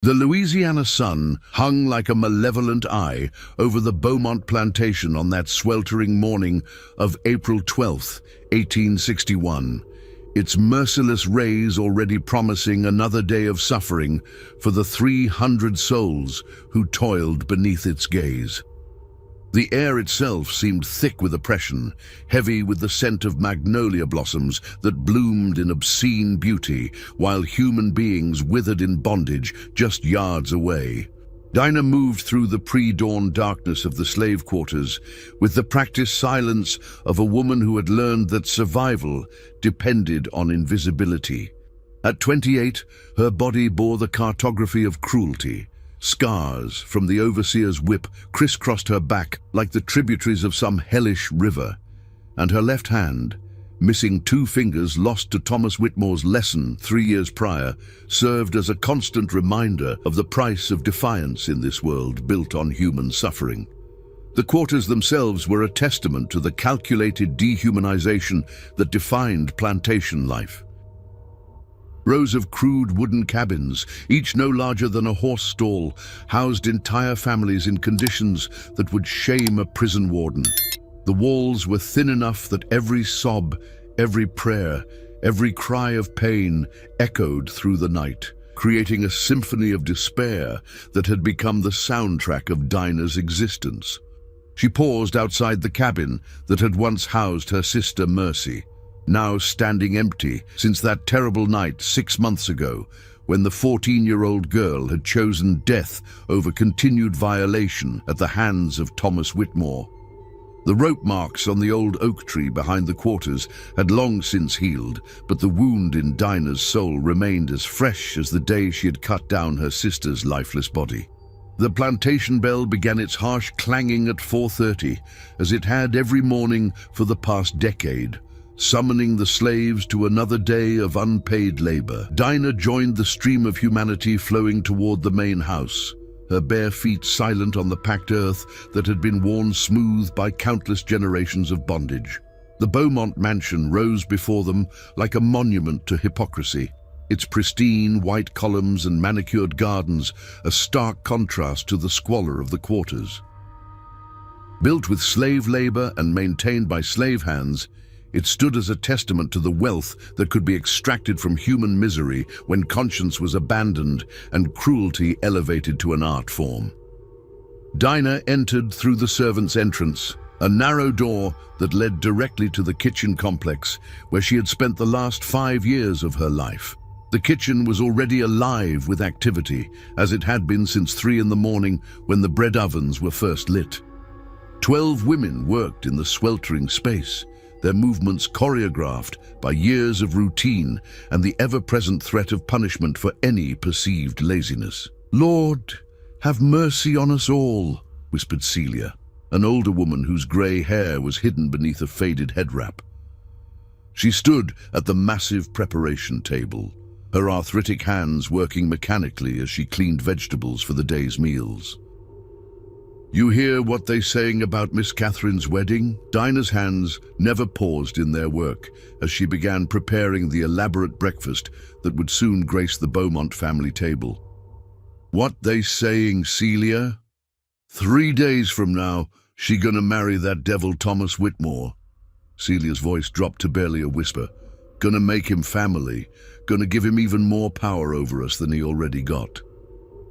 The Louisiana sun hung like a malevolent eye over the Beaumont plantation on that sweltering morning of April 12th, 1861, its merciless rays already promising another day of suffering for the 300 souls who toiled beneath its gaze. The air itself seemed thick with oppression, heavy with the scent of magnolia blossoms that bloomed in obscene beauty, while human beings withered in bondage just yards away. Dinah moved through the pre-dawn darkness of the slave quarters with the practiced silence of a woman who had learned that survival depended on invisibility. At 28, her body bore the cartography of cruelty. Scars from the overseer's whip crisscrossed her back like the tributaries of some hellish river, and her left hand, missing 2 fingers lost to Thomas Whitmore's lesson 3 years prior, served as a constant reminder of the price of defiance in this world built on human suffering. The quarters themselves were a testament to the calculated dehumanization that defined plantation life. Rows of crude wooden cabins, each no larger than a horse stall, housed entire families in conditions that would shame a prison warden. The walls were thin enough that every sob, every prayer, every cry of pain echoed through the night, creating a symphony of despair that had become the soundtrack of Dinah's existence. She paused outside the cabin that had once housed her sister Mercy, now standing empty since that terrible night 6 months ago when the 14-year-old girl had chosen death over continued violation at the hands of Thomas Whitmore. The rope marks on the old oak tree behind the quarters had long since healed, but the wound in Dinah's soul remained as fresh as the day she had cut down her sister's lifeless body. The plantation bell began its harsh clanging at 4:30, as it had every morning for the past decade, summoning the slaves to another day of unpaid labor. Dinah joined the stream of humanity flowing toward the main house, her bare feet silent on the packed earth that had been worn smooth by countless generations of bondage. The Beaumont mansion rose before them like a monument to hypocrisy, its pristine white columns and manicured gardens a stark contrast to the squalor of the quarters. Built with slave labor and maintained by slave hands, it stood as a testament to the wealth that could be extracted from human misery when conscience was abandoned and cruelty elevated to an art form. Dinah entered through the servants' entrance, a narrow door that led directly to the kitchen complex where she had spent the last 5 years of her life. The kitchen was already alive with activity, as it had been since 3 in the morning when the bread ovens were first lit. 12 women worked in the sweltering space, their movements choreographed by years of routine and the ever-present threat of punishment for any perceived laziness. "Lord, have mercy on us all," whispered Celia, an older woman whose grey hair was hidden beneath a faded head wrap. She stood at the massive preparation table, her arthritic hands working mechanically as she cleaned vegetables for the day's meals. "You hear what they're saying about Miss Catherine's wedding?" Dinah's hands never paused in their work as she began preparing the elaborate breakfast that would soon grace the Beaumont family table. "What they saying, Celia? 3 days from now, she gonna marry that devil Thomas Whitmore." Celia's voice dropped to barely a whisper. "Gonna make him family, gonna give him even more power over us than he already got."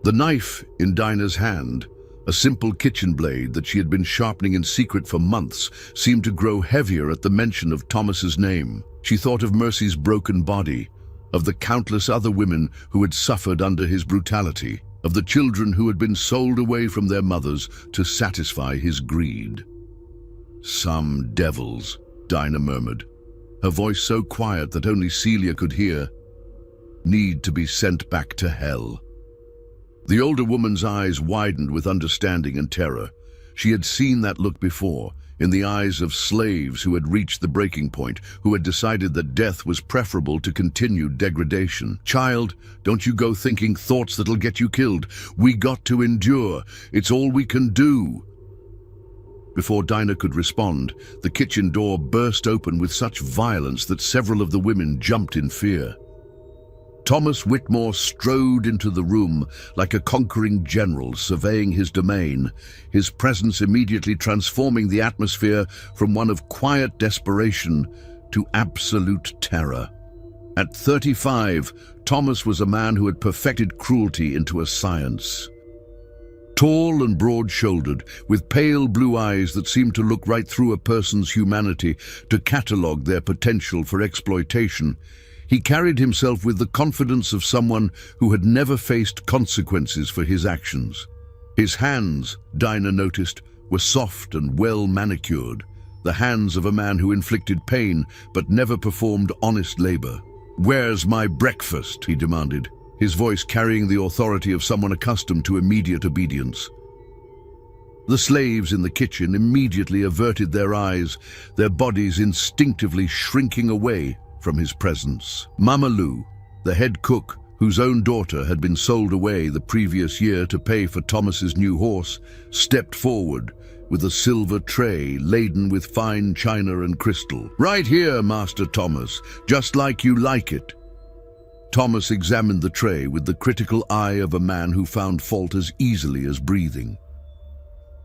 The knife in Dinah's hand, a simple kitchen blade that she had been sharpening in secret for months, seemed to grow heavier at the mention of Thomas's name. She thought of Mercy's broken body, of the countless other women who had suffered under his brutality, of the children who had been sold away from their mothers to satisfy his greed. "Some devils," Dinah murmured, her voice so quiet that only Celia could hear, "need to be sent back to hell." The older woman's eyes widened with understanding and terror. She had seen that look before, in the eyes of slaves who had reached the breaking point, who had decided that death was preferable to continued degradation. "Child, don't you go thinking thoughts that'll get you killed. We got to endure. It's all we can do." Before Dinah could respond, the kitchen door burst open with such violence that several of the women jumped in fear. Thomas Whitmore strode into the room like a conquering general surveying his domain, his presence immediately transforming the atmosphere from one of quiet desperation to absolute terror. At 35, Thomas was a man who had perfected cruelty into a science. Tall and broad-shouldered, with pale blue eyes that seemed to look right through a person's humanity to catalogue their potential for exploitation, he carried himself with the confidence of someone who had never faced consequences for his actions. His hands, Dinah noticed, were soft and well-manicured, the hands of a man who inflicted pain but never performed honest labor. "Where's my breakfast?" he demanded, his voice carrying the authority of someone accustomed to immediate obedience. The slaves in the kitchen immediately averted their eyes, their bodies instinctively shrinking away from his presence. Mama Lou, the head cook, whose own daughter had been sold away the previous year to pay for Thomas's new horse, stepped forward with a silver tray laden with fine china and crystal. "Right here, Master Thomas, just like you like it." Thomas examined the tray with the critical eye of a man who found fault as easily as breathing.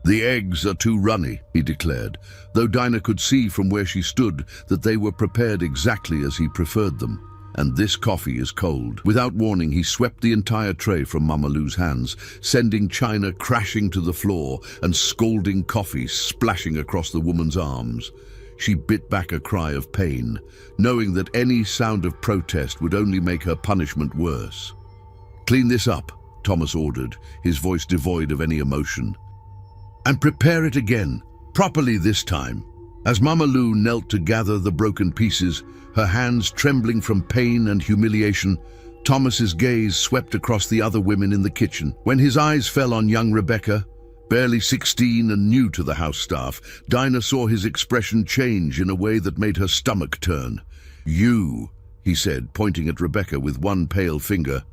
"The eggs are too runny," he declared, though Dinah could see from where she stood that they were prepared exactly as he preferred them. "And this coffee is cold." Without warning, he swept the entire tray from Mama Lou's hands, sending china crashing to the floor and scalding coffee splashing across the woman's arms. She bit back a cry of pain, knowing that any sound of protest would only make her punishment worse. "Clean this up," Thomas ordered, his voice devoid of any emotion. "And prepare it again, properly this time." As Mama Lou knelt to gather the broken pieces, her hands trembling from pain and humiliation, Thomas's gaze swept across the other women in the kitchen. When his eyes fell on young Rebecca, barely 16 and new to the house staff, Dinah saw his expression change in a way that made her stomach turn. "You," he said, pointing at Rebecca with one pale finger.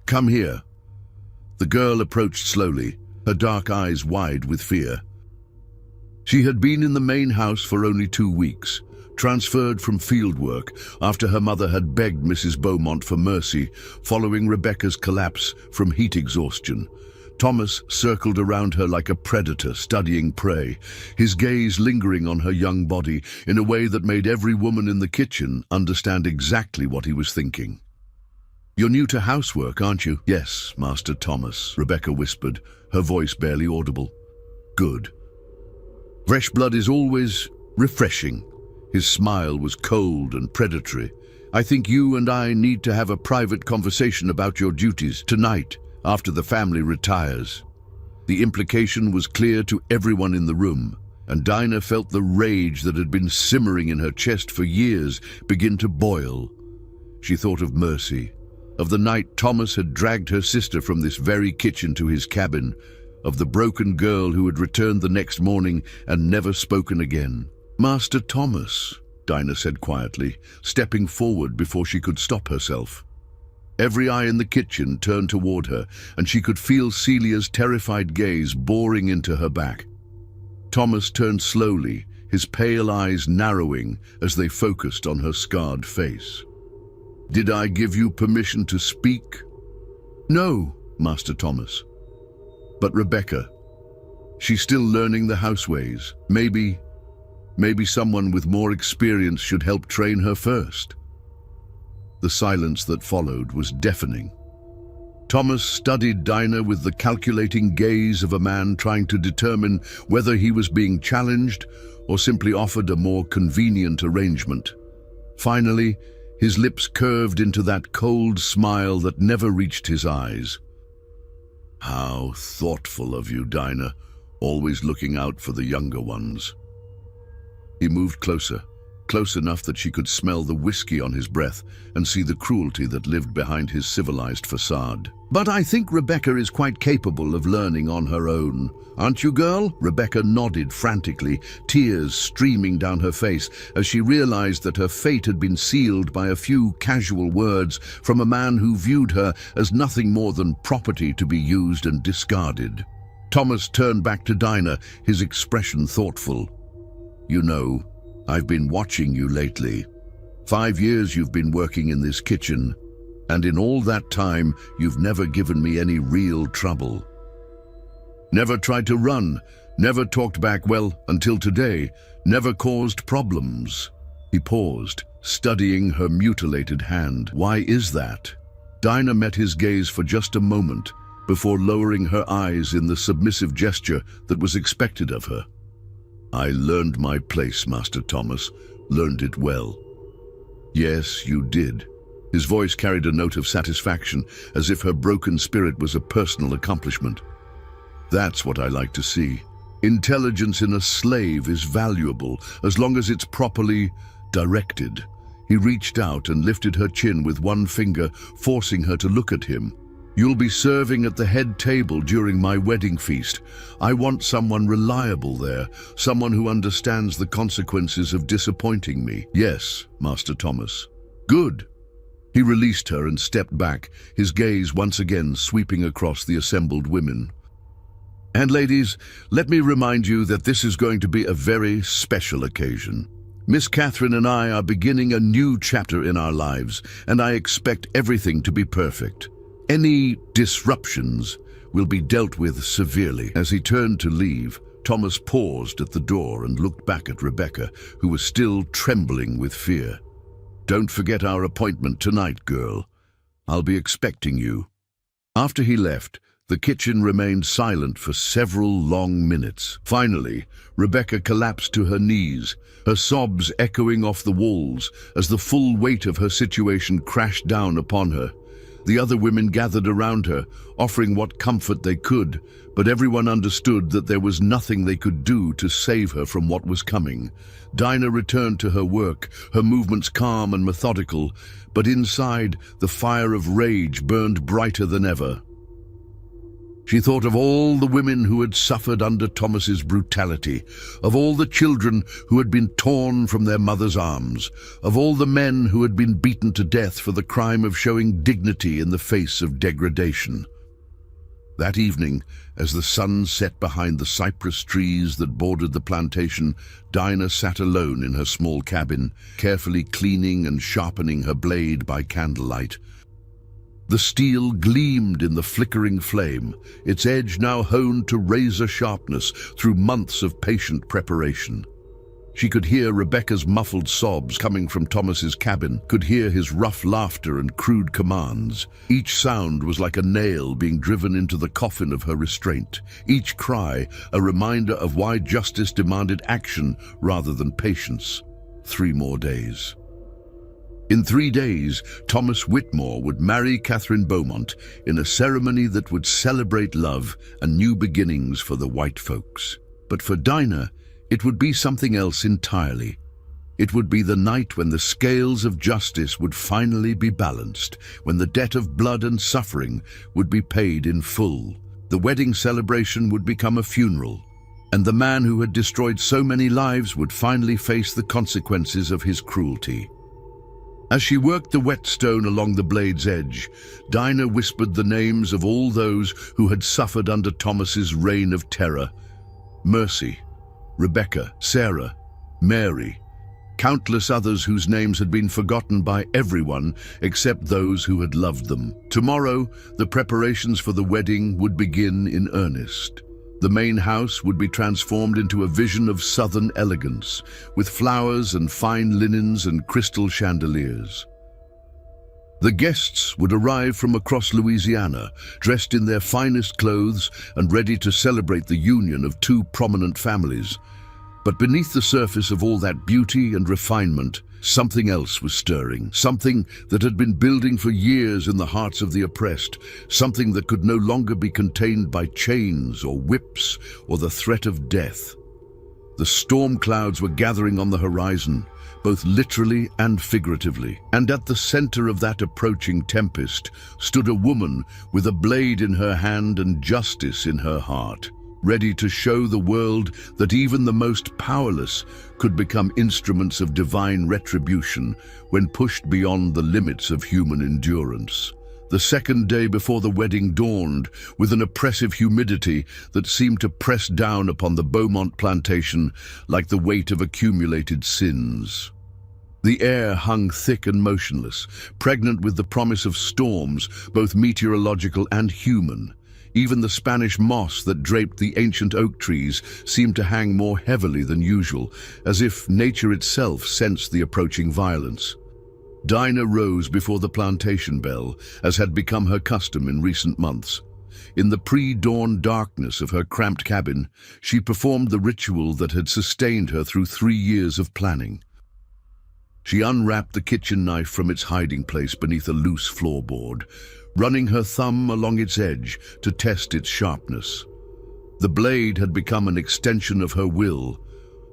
"Come here." The girl approached slowly, her dark eyes wide with fear. She had been in the main house for only 2 weeks, transferred from field work after her mother had begged Mrs. Beaumont for mercy following Rebecca's collapse from heat exhaustion. Thomas circled around her like a predator studying prey, his gaze lingering on her young body in a way that made every woman in the kitchen understand exactly what he was thinking. "You're new to housework, aren't you?" "Yes, Master Thomas," Rebecca whispered, her voice barely audible. "Good. Fresh blood is always refreshing." His smile was cold and predatory. "I think you and I need to have a private conversation about your duties tonight, after the family retires." The implication was clear to everyone in the room, and Dinah felt the rage that had been simmering in her chest for years begin to boil. She thought of Mercy, of the night Thomas had dragged her sister from this very kitchen to his cabin, of the broken girl who had returned the next morning and never spoken again. "Master Thomas," Dinah said quietly, stepping forward before she could stop herself. Every eye in the kitchen turned toward her, and she could feel Celia's terrified gaze boring into her back. Thomas turned slowly, his pale eyes narrowing as they focused on her scarred face. "Did I give you permission to speak?" "No, Master Thomas." "But Rebecca, she's still learning the houseways. Maybe someone with more experience should help train her first." The silence that followed was deafening. Thomas studied Dinah with the calculating gaze of a man trying to determine whether he was being challenged or simply offered a more convenient arrangement. Finally, his lips curved into that cold smile that never reached his eyes. "How thoughtful of you, Dinah, always looking out for the younger ones." He moved closer, close enough that she could smell the whiskey on his breath and see the cruelty that lived behind his civilized facade. "But I think Rebecca is quite capable of learning on her own. Aren't you, girl?" Rebecca nodded frantically, tears streaming down her face as she realized that her fate had been sealed by a few casual words from a man who viewed her as nothing more than property to be used and discarded. Thomas turned back to Dinah, his expression thoughtful. "You know, I've been watching you lately. 5 years you've been working in this kitchen. And in all that time, you've never given me any real trouble. Never tried to run, never talked back well until today, never caused problems." He paused, studying her mutilated hand. "Why is that?" Dinah met his gaze for just a moment before lowering her eyes in the submissive gesture that was expected of her. "I learned my place, Master Thomas, learned it well." "Yes, you did." His voice carried a note of satisfaction, as if her broken spirit was a personal accomplishment. "That's what I like to see. Intelligence in a slave is valuable as long as it's properly directed." He reached out and lifted her chin with one finger, forcing her to look at him. "You'll be serving at the head table during my wedding feast. I want someone reliable there, someone who understands the consequences of disappointing me." "Yes, Master Thomas." "Good." He released her and stepped back, his gaze once again sweeping across the assembled women. "And ladies, let me remind you that this is going to be a very special occasion. Miss Catherine and I are beginning a new chapter in our lives, and I expect everything to be perfect. Any disruptions will be dealt with severely." As he turned to leave, Thomas paused at the door and looked back at Rebecca, who was still trembling with fear. "Don't forget our appointment tonight, girl. I'll be expecting you." After he left, the kitchen remained silent for several long minutes. Finally, Rebecca collapsed to her knees, her sobs echoing off the walls as the full weight of her situation crashed down upon her. The other women gathered around her, offering what comfort they could, but everyone understood that there was nothing they could do to save her from what was coming. Dinah returned to her work, her movements calm and methodical, but inside, the fire of rage burned brighter than ever. She thought of all the women who had suffered under Thomas's brutality, of all the children who had been torn from their mother's arms, of all the men who had been beaten to death for the crime of showing dignity in the face of degradation. That evening, as the sun set behind the cypress trees that bordered the plantation, Dinah sat alone in her small cabin, carefully cleaning and sharpening her blade by candlelight. The steel gleamed in the flickering flame, its edge now honed to razor sharpness through months of patient preparation. She could hear Rebecca's muffled sobs coming from Thomas's cabin, could hear his rough laughter and crude commands. Each sound was like a nail being driven into the coffin of her restraint, each cry a reminder of why justice demanded action rather than patience. 3 more days. In 3 days, Thomas Whitmore would marry Catherine Beaumont in a ceremony that would celebrate love and new beginnings for the white folks. But for Dinah, it would be something else entirely. It would be the night when the scales of justice would finally be balanced, when the debt of blood and suffering would be paid in full. The wedding celebration would become a funeral, and the man who had destroyed so many lives would finally face the consequences of his cruelty. As she worked the whetstone along the blade's edge, Dinah whispered the names of all those who had suffered under Thomas's reign of terror. Mercy, Rebecca, Sarah, Mary, countless others whose names had been forgotten by everyone except those who had loved them. Tomorrow, the preparations for the wedding would begin in earnest. The main house would be transformed into a vision of southern elegance, with flowers and fine linens and crystal chandeliers. The guests would arrive from across Louisiana, dressed in their finest clothes and ready to celebrate the union of 2 prominent families. But beneath the surface of all that beauty and refinement, something else was stirring, something that had been building for years in the hearts of the oppressed, something that could no longer be contained by chains or whips or the threat of death. The storm clouds were gathering on the horizon, both literally and figuratively, and at the center of that approaching tempest stood a woman with a blade in her hand and justice in her heart, ready to show the world that even the most powerless could become instruments of divine retribution when pushed beyond the limits of human endurance. The second day before the wedding dawned with an oppressive humidity that seemed to press down upon the Beaumont plantation like the weight of accumulated sins. The air hung thick and motionless, pregnant with the promise of storms, both meteorological and human. Even the Spanish moss that draped the ancient oak trees seemed to hang more heavily than usual, as if nature itself sensed the approaching violence. Dinah rose before the plantation bell, as had become her custom in recent months. In the pre-dawn darkness of her cramped cabin, she performed the ritual that had sustained her through 3 years of planning. She unwrapped the kitchen knife from its hiding place beneath a loose floorboard, running her thumb along its edge to test its sharpness. The blade had become an extension of her will,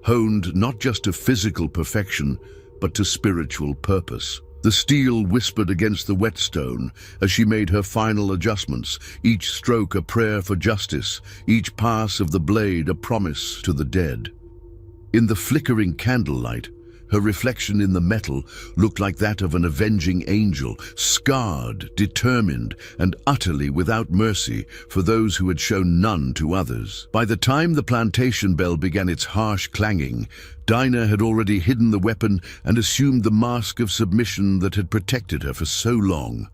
honed not just to physical perfection, but to spiritual purpose. The steel whispered against the whetstone as she made her final adjustments, each stroke a prayer for justice, each pass of the blade a promise to the dead. In the flickering candlelight, her reflection in the metal looked like that of an avenging angel, scarred, determined, and utterly without mercy for those who had shown none to others. By the time the plantation bell began its harsh clanging, Dinah had already hidden the weapon and assumed the mask of submission that had protected her for so long.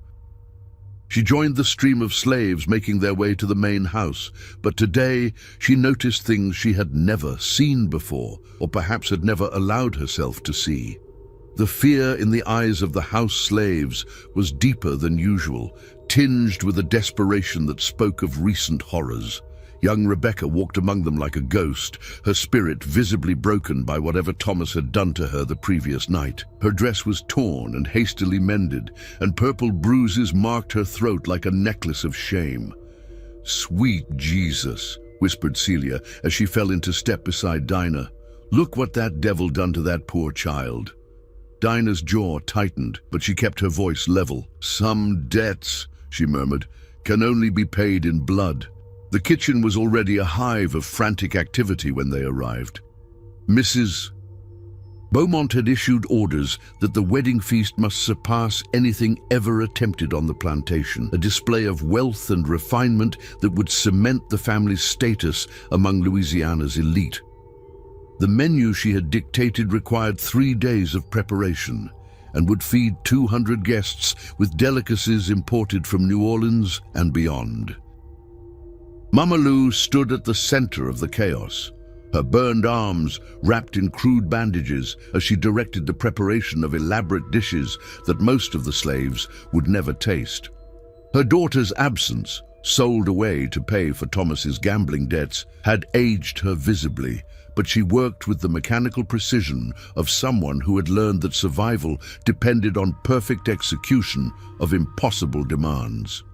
She joined the stream of slaves making their way to the main house, but today she noticed things she had never seen before, or perhaps had never allowed herself to see. The fear in the eyes of the house slaves was deeper than usual, tinged with a desperation that spoke of recent horrors. Young Rebecca walked among them like a ghost, her spirit visibly broken by whatever Thomas had done to her the previous night. Her dress was torn and hastily mended, and purple bruises marked her throat like a necklace of shame. "Sweet Jesus," whispered Celia as she fell into step beside Dinah. "Look what that devil done to that poor child." Dinah's jaw tightened, but she kept her voice level. "Some debts," she murmured, "can only be paid in blood." The kitchen was already a hive of frantic activity when they arrived. Mrs. Beaumont had issued orders that the wedding feast must surpass anything ever attempted on the plantation, a display of wealth and refinement that would cement the family's status among Louisiana's elite. The menu she had dictated required 3 days of preparation and would feed 200 guests with delicacies imported from New Orleans and beyond. Mama Lou stood at the center of the chaos, her burned arms wrapped in crude bandages as she directed the preparation of elaborate dishes that most of the slaves would never taste. Her daughter's absence, sold away to pay for Thomas's gambling debts, had aged her visibly, but she worked with the mechanical precision of someone who had learned that survival depended on perfect execution of impossible demands.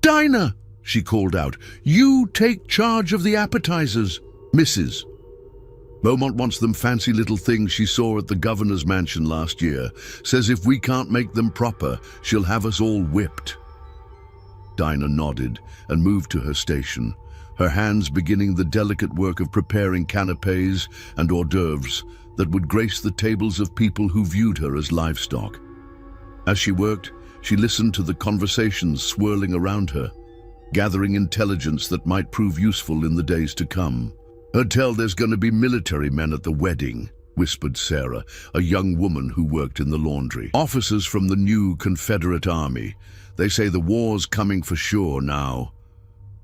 "Dinah!" she called out. "You take charge of the appetizers." "Mrs. Beaumont wants them fancy little things she saw at the governor's mansion last year. Says if we can't make them proper, she'll have us all whipped." Dinah nodded and moved to her station, her hands beginning the delicate work of preparing canapes and hors d'oeuvres that would grace the tables of people who viewed her as livestock. As she worked, she listened to the conversations swirling around her, gathering intelligence that might prove useful in the days to come. "Heard tell there's going to be military men at the wedding," whispered Sarah, a young woman who worked in the laundry. "Officers from the new Confederate Army. They say the war's coming for sure now."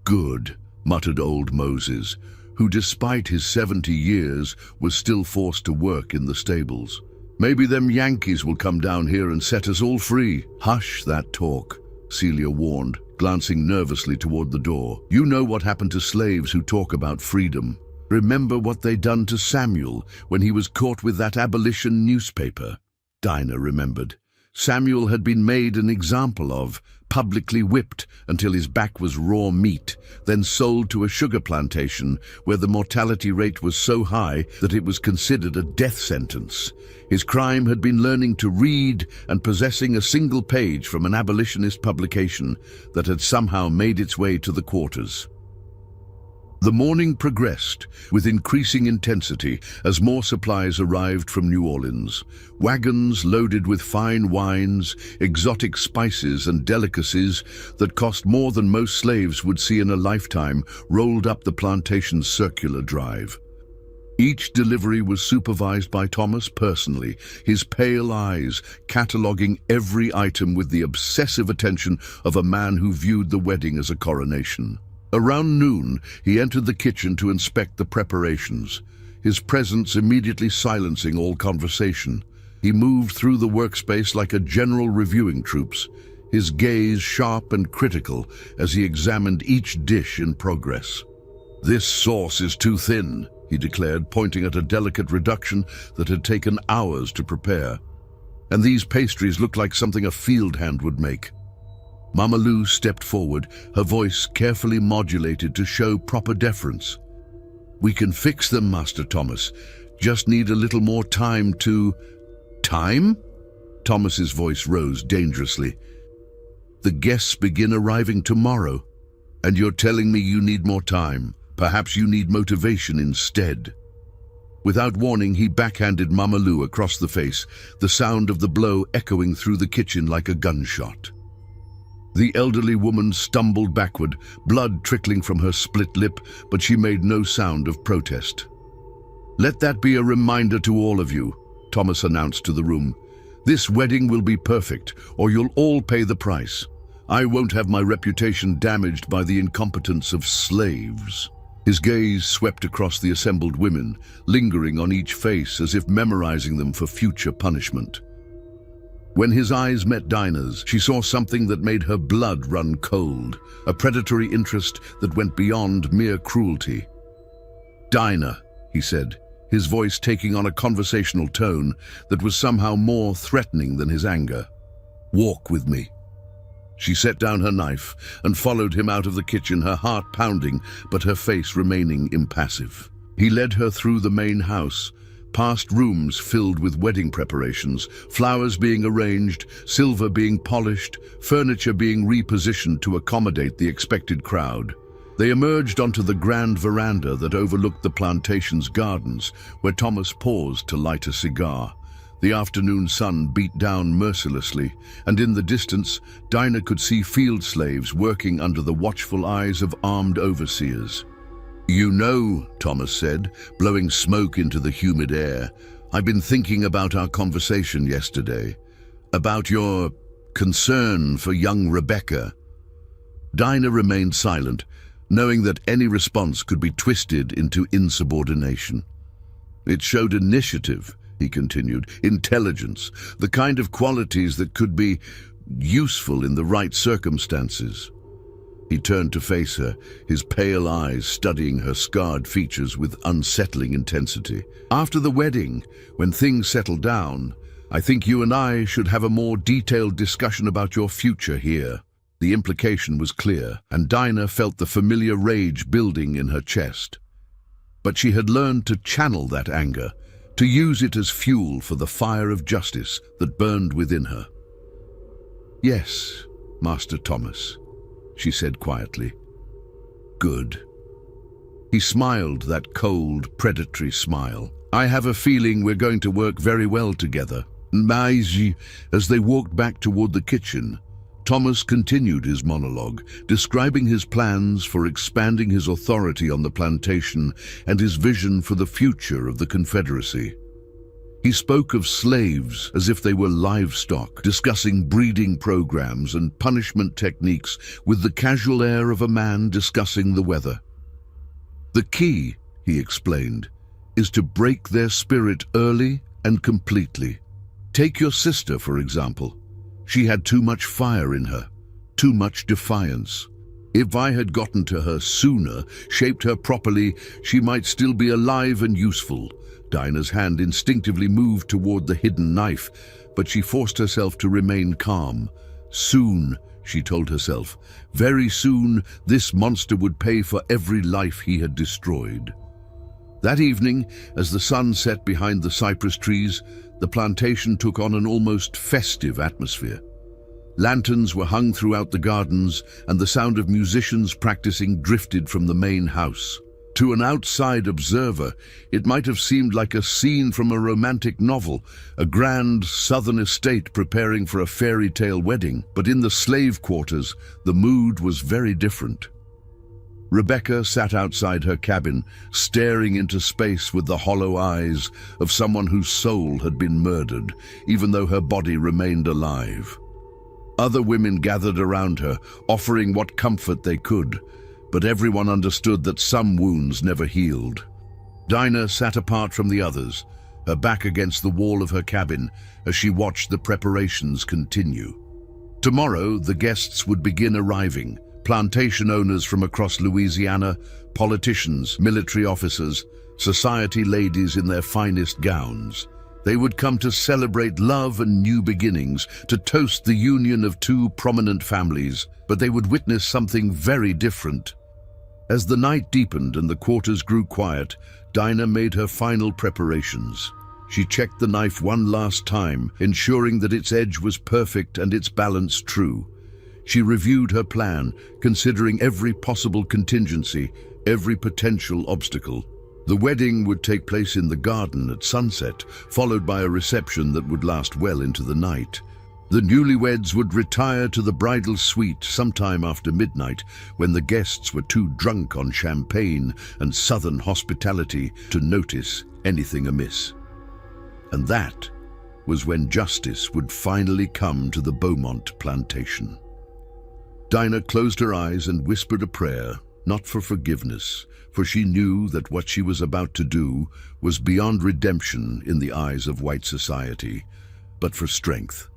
"Good," muttered old Moses, who despite his 70 years was still forced to work in the stables. "Maybe them Yankees will come down here and set us all free." "Hush that talk," Celia warned, glancing nervously toward the door. "You know what happened to slaves who talk about freedom. Remember what they done to Samuel when he was caught with that abolition newspaper." Dinah remembered. Samuel had been made an example of, publicly whipped until his back was raw meat, then sold to a sugar plantation where the mortality rate was so high that it was considered a death sentence. His crime had been learning to read and possessing a single page from an abolitionist publication that had somehow made its way to the quarters. The morning progressed with increasing intensity as more supplies arrived from New Orleans. Wagons loaded with fine wines, exotic spices, and delicacies that cost more than most slaves would see in a lifetime rolled up the plantation's circular drive. Each delivery was supervised by Thomas personally, his pale eyes cataloguing every item with the obsessive attention of a man who viewed the wedding as a coronation. Around noon, he entered the kitchen to inspect the preparations, his presence immediately silencing all conversation. He moved through the workspace like a general reviewing troops, his gaze sharp and critical as he examined each dish in progress. "This sauce is too thin," he declared, pointing at a delicate reduction that had taken hours to prepare. "And these pastries look like something a field hand would make." Mama Lou stepped forward, her voice carefully modulated to show proper deference. "We can fix them, Master Thomas. Just need a little more time to—" "Time?" Thomas's voice rose dangerously. "The guests begin arriving tomorrow, and you're telling me you need more time. Perhaps you need motivation instead." Without warning, he backhanded Mama Lou across the face, the sound of the blow echoing through the kitchen like a gunshot. The elderly woman stumbled backward, blood trickling from her split lip, but she made no sound of protest. "Let that be a reminder to all of you," Thomas announced to the room. "This wedding will be perfect, or you'll all pay the price. I won't have my reputation damaged by the incompetence of slaves." His gaze swept across the assembled women, lingering on each face as if memorizing them for future punishment. When his eyes met Dinah's, she saw something that made her blood run cold, a predatory interest that went beyond mere cruelty. "Dinah," he said, his voice taking on a conversational tone that was somehow more threatening than his anger. "Walk with me." She set down her knife and followed him out of the kitchen, her heart pounding, but her face remaining impassive. He led her through the main house, past rooms filled with wedding preparations, flowers being arranged, silver being polished, furniture being repositioned to accommodate the expected crowd. They emerged onto the grand veranda that overlooked the plantation's gardens, where Thomas paused to light a cigar. The afternoon sun beat down mercilessly, and in the distance, Dinah could see field slaves working under the watchful eyes of armed overseers. "You know," Thomas said, blowing smoke into the humid air, "I've been thinking about our conversation yesterday, about your concern for young Rebecca." Dinah remained silent, knowing that any response could be twisted into insubordination. "It showed initiative," he continued, "intelligence, the kind of qualities that could be useful in the right circumstances." He turned to face her, his pale eyes studying her scarred features with unsettling intensity. "After the wedding, when things settle down, I think you and I should have a more detailed discussion about your future here." The implication was clear, and Dinah felt the familiar rage building in her chest. But she had learned to channel that anger, to use it as fuel for the fire of justice that burned within her. "Yes, Master Thomas," she said quietly. "Good." He smiled, that cold, predatory smile. "I have a feeling we're going to work very well together." As they walked back toward the kitchen, Thomas continued his monologue, describing his plans for expanding his authority on the plantation and his vision for the future of the Confederacy. He spoke of slaves as if they were livestock, discussing breeding programs and punishment techniques with the casual air of a man discussing the weather. "The key," he explained, "is to break their spirit early and completely. Take your sister, for example. She had too much fire in her, too much defiance. If I had gotten to her sooner, shaped her properly, she might still be alive and useful." Dinah's hand instinctively moved toward the hidden knife, but she forced herself to remain calm. Soon, she told herself, very soon, this monster would pay for every life he had destroyed. That evening, as the sun set behind the cypress trees, the plantation took on an almost festive atmosphere. Lanterns were hung throughout the gardens, and the sound of musicians practicing drifted from the main house. To an outside observer, it might have seemed like a scene from a romantic novel, a grand southern estate preparing for a fairy tale wedding. But in the slave quarters, the mood was very different. Rebecca sat outside her cabin, staring into space with the hollow eyes of someone whose soul had been murdered, even though her body remained alive. Other women gathered around her, offering what comfort they could, but everyone understood that some wounds never healed. Dinah sat apart from the others, her back against the wall of her cabin as she watched the preparations continue. Tomorrow, the guests would begin arriving. Plantation owners from across Louisiana, politicians, military officers, society ladies in their finest gowns. They would come to celebrate love and new beginnings, to toast the union of two prominent families, but they would witness something very different. As the night deepened and the quarters grew quiet, Dinah made her final preparations. She checked the knife one last time, ensuring that its edge was perfect and its balance true. She reviewed her plan, considering every possible contingency, every potential obstacle. The wedding would take place in the garden at sunset, followed by a reception that would last well into the night. The newlyweds would retire to the bridal suite sometime after midnight, when the guests were too drunk on champagne and southern hospitality to notice anything amiss. And that was when justice would finally come to the Beaumont plantation. Dinah closed her eyes and whispered a prayer, not for forgiveness, for she knew that what she was about to do was beyond redemption in the eyes of white society, but for strength.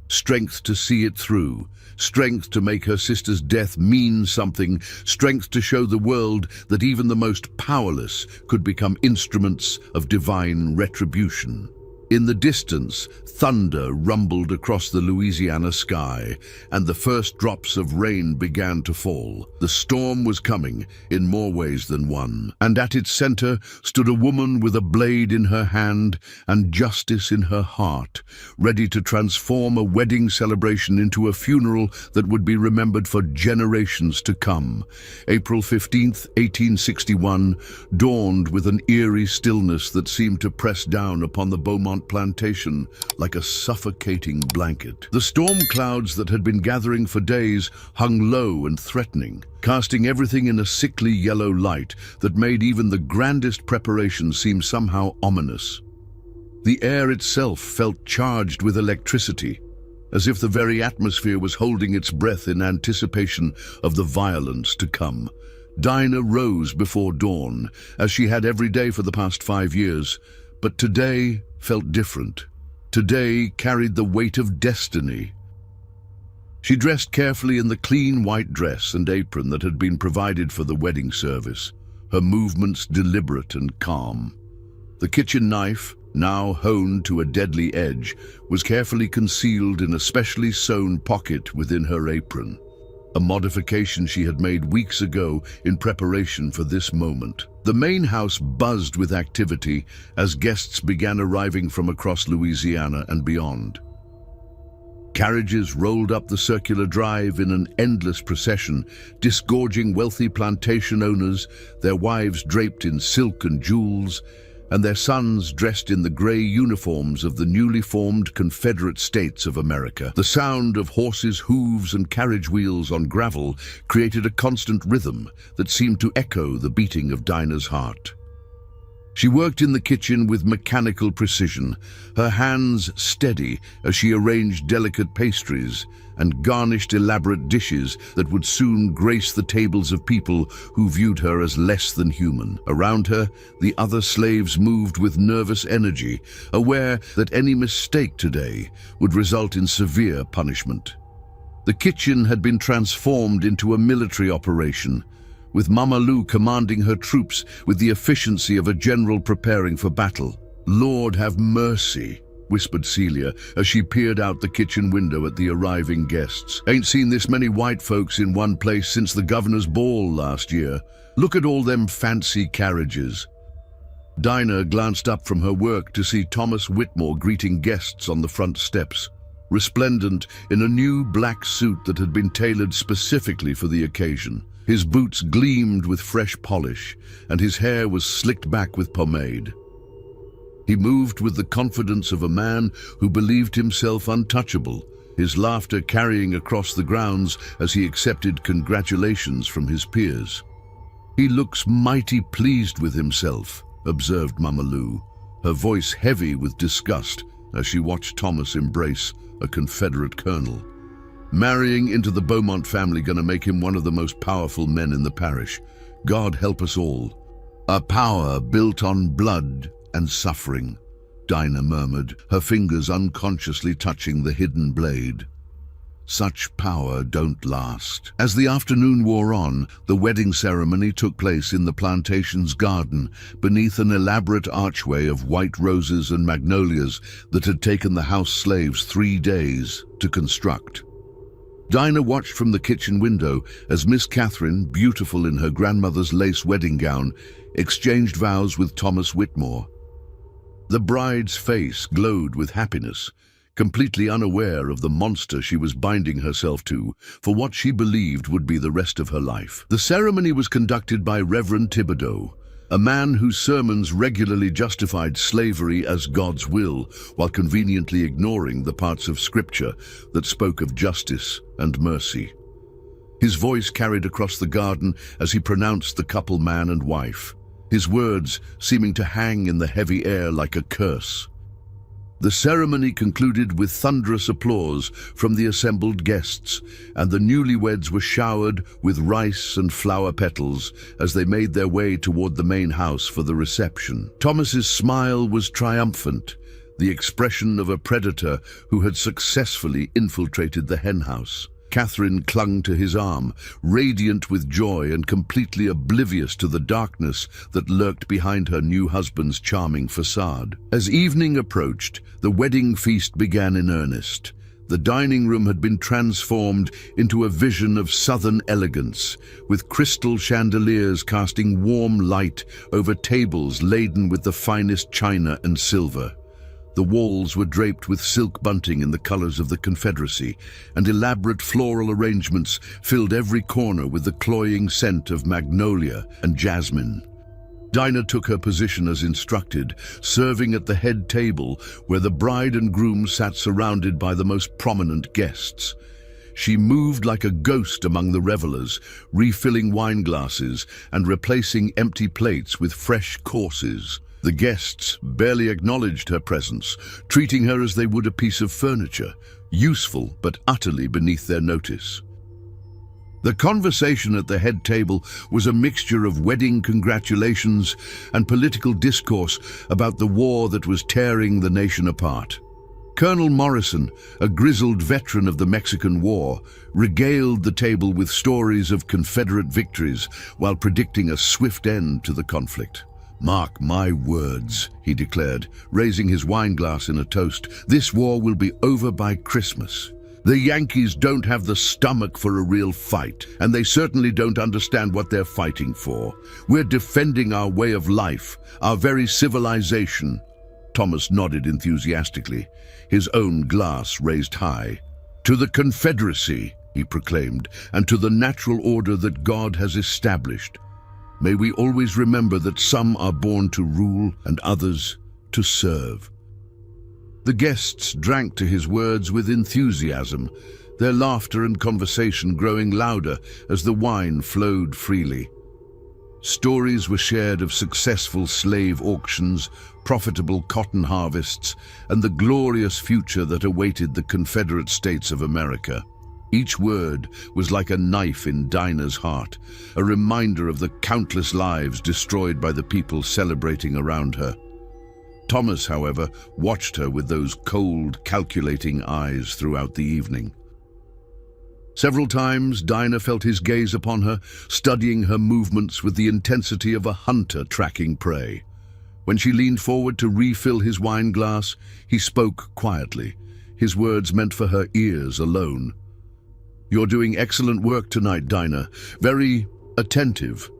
Strength to see it through, strength to make her sister's death mean something, strength to show the world that even the most powerless could become instruments of divine retribution. In the distance, thunder rumbled across the Louisiana sky, and the first drops of rain began to fall. The storm was coming, in more ways than one, and at its center stood a woman with a blade in her hand and justice in her heart, ready to transform a wedding celebration into a funeral that would be remembered for generations to come. April 15th, 1861, dawned with an eerie stillness that seemed to press down upon the Beaumont plantation like a suffocating blanket. The storm clouds that had been gathering for days hung low and threatening, casting everything in a sickly yellow light that made even the grandest preparations seem somehow ominous. The air itself felt charged with electricity, as if the very atmosphere was holding its breath in anticipation of the violence to come. Dinah rose before dawn, as she had every day for the past 5 years, but today felt different. Today carried the weight of destiny. She dressed carefully in the clean white dress and apron that had been provided for the wedding service, her movements deliberate and calm. The kitchen knife, now honed to a deadly edge, was carefully concealed in a specially sewn pocket within her apron, a modification she had made weeks ago in preparation for this moment. The main house buzzed with activity as guests began arriving from across Louisiana and beyond. Carriages rolled up the circular drive in an endless procession, disgorging wealthy plantation owners, their wives draped in silk and jewels, and their sons dressed in the gray uniforms of the newly formed Confederate States of America. The sound of horses' hooves and carriage wheels on gravel created a constant rhythm that seemed to echo the beating of Dinah's heart. She worked in the kitchen with mechanical precision, her hands steady as she arranged delicate pastries and garnished elaborate dishes that would soon grace the tables of people who viewed her as less than human. Around her, the other slaves moved with nervous energy, aware that any mistake today would result in severe punishment. The kitchen had been transformed into a military operation, with Mama Lou commanding her troops with the efficiency of a general preparing for battle. "Lord have mercy," whispered Celia as she peered out the kitchen window at the arriving guests. "Ain't seen this many white folks in one place since the governor's ball last year. Look at all them fancy carriages." Dinah glanced up from her work to see Thomas Whitmore greeting guests on the front steps, resplendent in a new black suit that had been tailored specifically for the occasion. His boots gleamed with fresh polish, and his hair was slicked back with pomade. He moved with the confidence of a man who believed himself untouchable, his laughter carrying across the grounds as he accepted congratulations from his peers. "He looks mighty pleased with himself," observed Mama Lou, her voice heavy with disgust as she watched Thomas embrace a Confederate colonel. "Marrying into the Beaumont family gonna make him one of the most powerful men in the parish. God help us all." "A power built on blood and suffering," Dinah murmured, her fingers unconsciously touching the hidden blade. "Such power don't last." As the afternoon wore on, the wedding ceremony took place in the plantation's garden, beneath an elaborate archway of white roses and magnolias that had taken the house slaves 3 days to construct. Dinah watched from the kitchen window as Miss Catherine, beautiful in her grandmother's lace wedding gown, exchanged vows with Thomas Whitmore. The bride's face glowed with happiness, completely unaware of the monster she was binding herself to for what she believed would be the rest of her life. The ceremony was conducted by Reverend Thibodeau, a man whose sermons regularly justified slavery as God's will, while conveniently ignoring the parts of Scripture that spoke of justice and mercy. His voice carried across the garden as he pronounced the couple man and wife, his words seeming to hang in the heavy air like a curse. The ceremony concluded with thunderous applause from the assembled guests, and the newlyweds were showered with rice and flower petals as they made their way toward the main house for the reception. Thomas's smile was triumphant, the expression of a predator who had successfully infiltrated the henhouse. Catherine clung to his arm, radiant with joy and completely oblivious to the darkness that lurked behind her new husband's charming facade. As evening approached, the wedding feast began in earnest. The dining room had been transformed into a vision of southern elegance, with crystal chandeliers casting warm light over tables laden with the finest china and silver. The walls were draped with silk bunting in the colors of the Confederacy, and elaborate floral arrangements filled every corner with the cloying scent of magnolia and jasmine. Dinah took her position as instructed, serving at the head table where the bride and groom sat surrounded by the most prominent guests. She moved like a ghost among the revelers, refilling wine glasses and replacing empty plates with fresh courses. The guests barely acknowledged her presence, treating her as they would a piece of furniture, useful but utterly beneath their notice. The conversation at the head table was a mixture of wedding congratulations and political discourse about the war that was tearing the nation apart. Colonel Morrison, a grizzled veteran of the Mexican War, regaled the table with stories of Confederate victories while predicting a swift end to the conflict. "Mark my words," he declared, raising his wine glass in a toast. "This war will be over by Christmas. The Yankees don't have the stomach for a real fight, and they certainly don't understand what they're fighting for. We're defending our way of life, our very civilization." Thomas nodded enthusiastically, his own glass raised high. "To the Confederacy," he proclaimed, "and to the natural order that God has established. May we always remember that some are born to rule and others to serve." The guests drank to his words with enthusiasm, their laughter and conversation growing louder as the wine flowed freely. Stories were shared of successful slave auctions, profitable cotton harvests, and the glorious future that awaited the Confederate States of America. Each word was like a knife in Dinah's heart, a reminder of the countless lives destroyed by the people celebrating around her. Thomas, however, watched her with those cold, calculating eyes throughout the evening. Several times, Dinah felt his gaze upon her, studying her movements with the intensity of a hunter tracking prey. When she leaned forward to refill his wine glass, he spoke quietly, his words meant for her ears alone. "You're doing excellent work tonight, Dinah. Very attentive."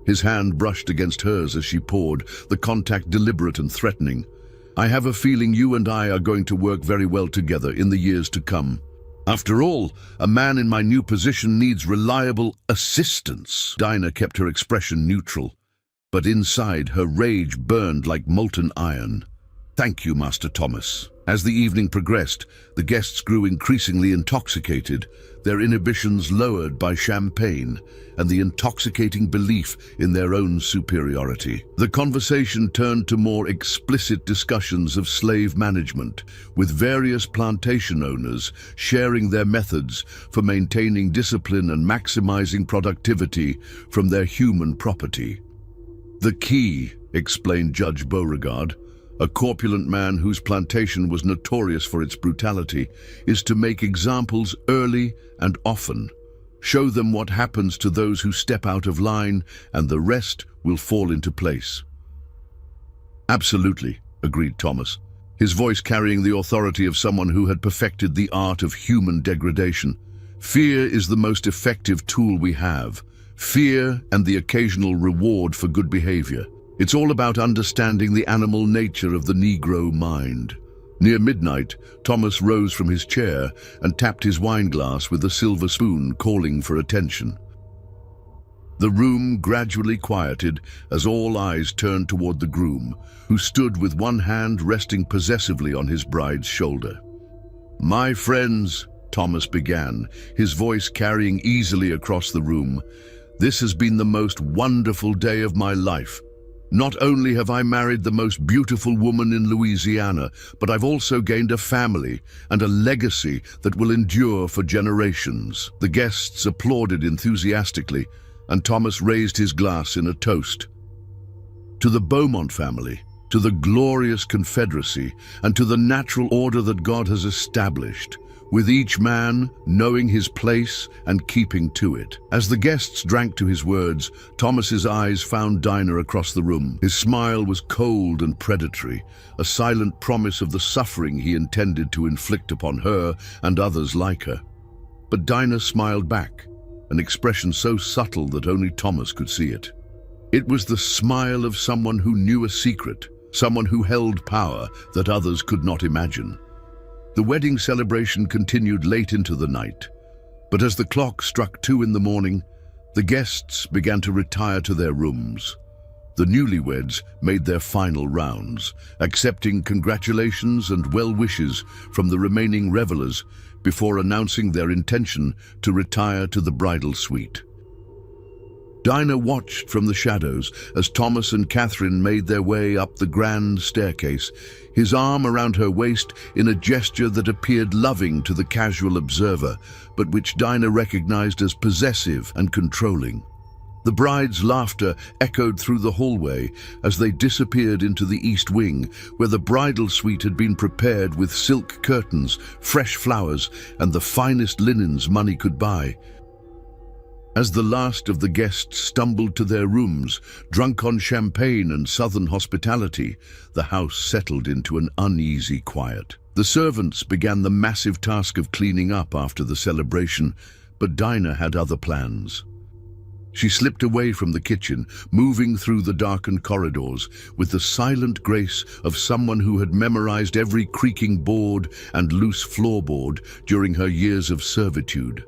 His hand brushed against hers as she poured, the contact deliberate and threatening. "I have a feeling you and I are going to work very well together in the years to come. After all, a man in my new position needs reliable assistance." Dinah kept her expression neutral, but inside her rage burned like molten iron. "Thank you, Master Thomas." As the evening progressed, the guests grew increasingly intoxicated, their inhibitions lowered by champagne and the intoxicating belief in their own superiority. The conversation turned to more explicit discussions of slave management, with various plantation owners sharing their methods for maintaining discipline and maximizing productivity from their human property. "The key," explained Judge Beauregard, a corpulent man whose plantation was notorious for its brutality, "is to make examples early and often. Show them what happens to those who step out of line, and the rest will fall into place." "Absolutely," agreed Thomas, his voice carrying the authority of someone who had perfected the art of human degradation. "Fear is the most effective tool we have. Fear and the occasional reward for good behavior. It's all about understanding the animal nature of the Negro mind." Near midnight, Thomas rose from his chair and tapped his wineglass with a silver spoon, calling for attention. The room gradually quieted as all eyes turned toward the groom, who stood with one hand resting possessively on his bride's shoulder. "My friends," Thomas began, his voice carrying easily across the room, "this has been the most wonderful day of my life. Not only have I married the most beautiful woman in Louisiana, but I've also gained a family and a legacy that will endure for generations." The guests applauded enthusiastically, and Thomas raised his glass in a toast. "To the Beaumont family, to the glorious Confederacy, and to the natural order that God has established, with each man knowing his place and keeping to it." As the guests drank to his words, Thomas's eyes found Dinah across the room. His smile was cold and predatory, a silent promise of the suffering he intended to inflict upon her and others like her. But Dinah smiled back, an expression so subtle that only Thomas could see it. It was the smile of someone who knew a secret, someone who held power that others could not imagine. The wedding celebration continued late into the night, but as the clock struck 2 in the morning, the guests began to retire to their rooms. The newlyweds made their final rounds, accepting congratulations and well wishes from the remaining revelers before announcing their intention to retire to the bridal suite. Dinah watched from the shadows as Thomas and Catherine made their way up the grand staircase, his arm around her waist in a gesture that appeared loving to the casual observer, but which Dinah recognized as possessive and controlling. The bride's laughter echoed through the hallway as they disappeared into the east wing, where the bridal suite had been prepared with silk curtains, fresh flowers, and the finest linens money could buy. As the last of the guests stumbled to their rooms, drunk on champagne and southern hospitality, the house settled into an uneasy quiet. The servants began the massive task of cleaning up after the celebration, but Dinah had other plans. She slipped away from the kitchen, moving through the darkened corridors with the silent grace of someone who had memorized every creaking board and loose floorboard during her years of servitude.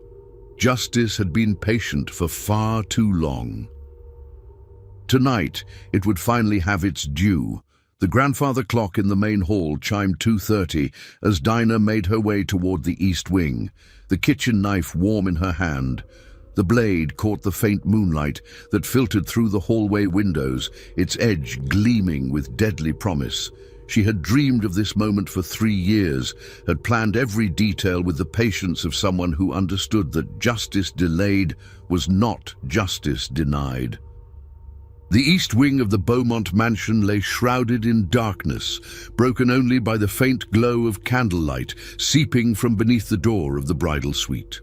Justice had been patient for far too long. Tonight, it would finally have its due. The grandfather clock in the main hall chimed 2:30 as Dinah made her way toward the east wing, the kitchen knife warm in her hand. The blade caught the faint moonlight that filtered through the hallway windows, its edge gleaming with deadly promise. She had dreamed of this moment for 3 years, had planned every detail with the patience of someone who understood that justice delayed was not justice denied. The east wing of the Beaumont mansion lay shrouded in darkness, broken only by the faint glow of candlelight seeping from beneath the door of the bridal suite.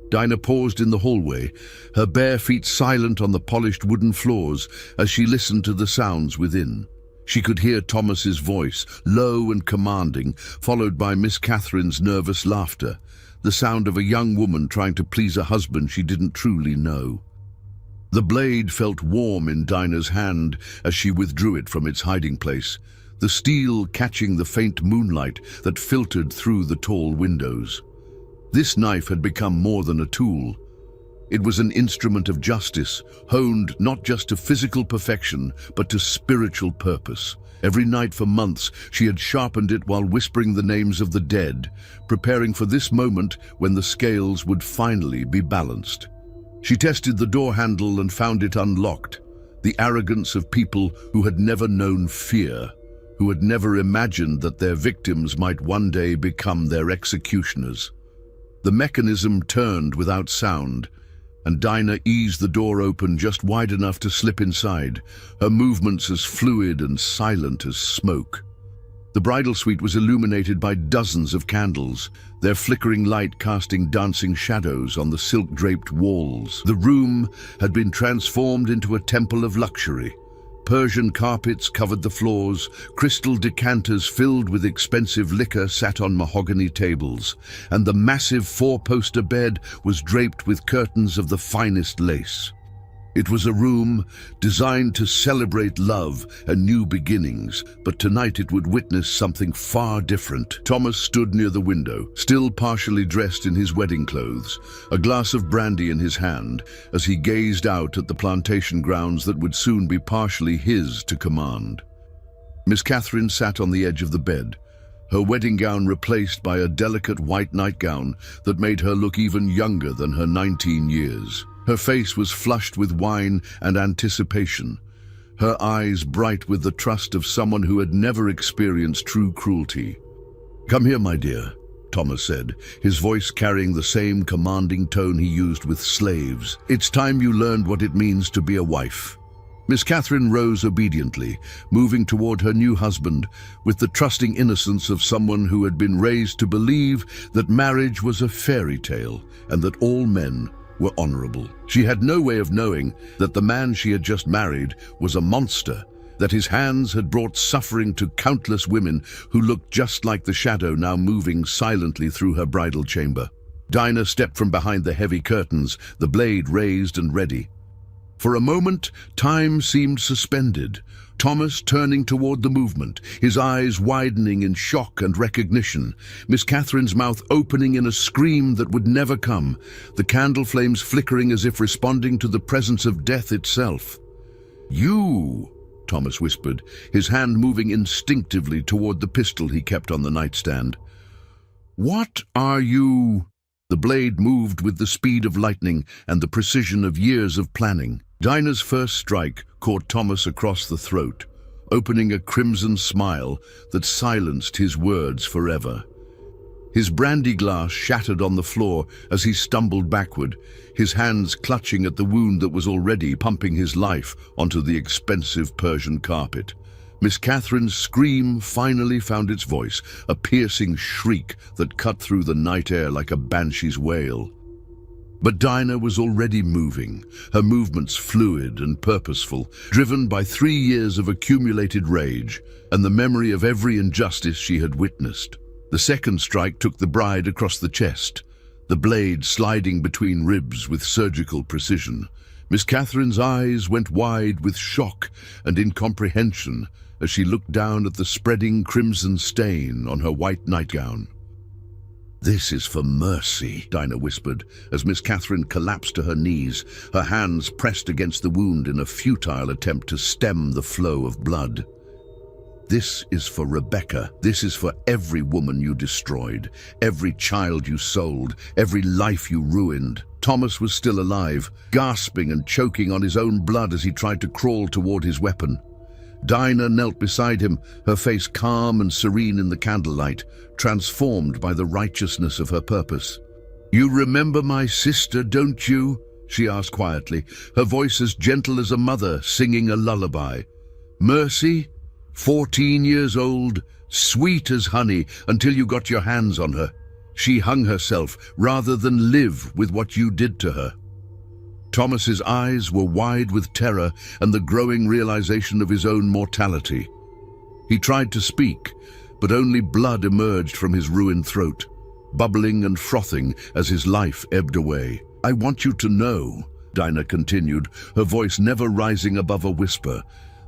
Dinah paused in the hallway, her bare feet silent on the polished wooden floors as she listened to the sounds within. She could hear Thomas's voice, low and commanding, followed by Miss Catherine's nervous laughter, the sound of a young woman trying to please a husband she didn't truly know. The blade felt warm in Dinah's hand as she withdrew it from its hiding place, the steel catching the faint moonlight that filtered through the tall windows. This knife had become more than a tool. It was an instrument of justice, honed not just to physical perfection, but to spiritual purpose. Every night for months, she had sharpened it while whispering the names of the dead, preparing for this moment when the scales would finally be balanced. She tested the door handle and found it unlocked. The arrogance of people who had never known fear, who had never imagined that their victims might one day become their executioners. The mechanism turned without sound, and Dinah eased the door open just wide enough to slip inside, her movements as fluid and silent as smoke. The bridal suite was illuminated by dozens of candles, their flickering light casting dancing shadows on the silk-draped walls. The room had been transformed into a temple of luxury. Persian carpets covered the floors, crystal decanters filled with expensive liquor sat on mahogany tables, and the massive four-poster bed was draped with curtains of the finest lace. It was a room designed to celebrate love and new beginnings, but tonight it would witness something far different. Thomas stood near the window, still partially dressed in his wedding clothes, a glass of brandy in his hand, as he gazed out at the plantation grounds that would soon be partially his to command. Miss Catherine sat on the edge of the bed, her wedding gown replaced by a delicate white nightgown that made her look even younger than her 19 years. Her face was flushed with wine and anticipation, her eyes bright with the trust of someone who had never experienced true cruelty. "Come here, my dear," Thomas said, his voice carrying the same commanding tone he used with slaves. "It's time you learned what it means to be a wife." Miss Catherine rose obediently, moving toward her new husband with the trusting innocence of someone who had been raised to believe that marriage was a fairy tale and that all men were honorable. She had no way of knowing that the man she had just married was a monster, that his hands had brought suffering to countless women who looked just like the shadow now moving silently through her bridal chamber. Dinah stepped from behind the heavy curtains, the blade raised and ready. For a moment, time seemed suspended, Thomas turning toward the movement, his eyes widening in shock and recognition, Miss Catherine's mouth opening in a scream that would never come, the candle flames flickering as if responding to the presence of death itself. "You," Thomas whispered, his hand moving instinctively toward the pistol he kept on the nightstand. "What are you?" The blade moved with the speed of lightning and the precision of years of planning. Dinah's first strike caught Thomas across the throat, opening a crimson smile that silenced his words forever. His brandy glass shattered on the floor as he stumbled backward, his hands clutching at the wound that was already pumping his life onto the expensive Persian carpet. Miss Catherine's scream finally found its voice, a piercing shriek that cut through the night air like a banshee's wail. But Dinah was already moving, her movements fluid and purposeful, driven by 3 years of accumulated rage and the memory of every injustice she had witnessed. The second strike took the bride across the chest, the blade sliding between ribs with surgical precision. Miss Catherine's eyes went wide with shock and incomprehension as she looked down at the spreading crimson stain on her white nightgown. "This is for mercy," Dinah whispered, as Miss Catherine collapsed to her knees, her hands pressed against the wound in a futile attempt to stem the flow of blood. "This is for Rebecca. This is for every woman you destroyed, every child you sold, every life you ruined." Thomas was still alive, gasping and choking on his own blood as he tried to crawl toward his weapon. Dinah knelt beside him, her face calm and serene in the candlelight, transformed by the righteousness of her purpose. "You remember my sister, don't you?" she asked quietly, her voice as gentle as a mother singing a lullaby. "Mercy, 14 years old, sweet as honey until you got your hands on her. She hung herself rather than live with what you did to her." Thomas's eyes were wide with terror and the growing realization of his own mortality. He tried to speak, but only blood emerged from his ruined throat, bubbling and frothing as his life ebbed away. "I want you to know," Dinah continued, her voice never rising above a whisper,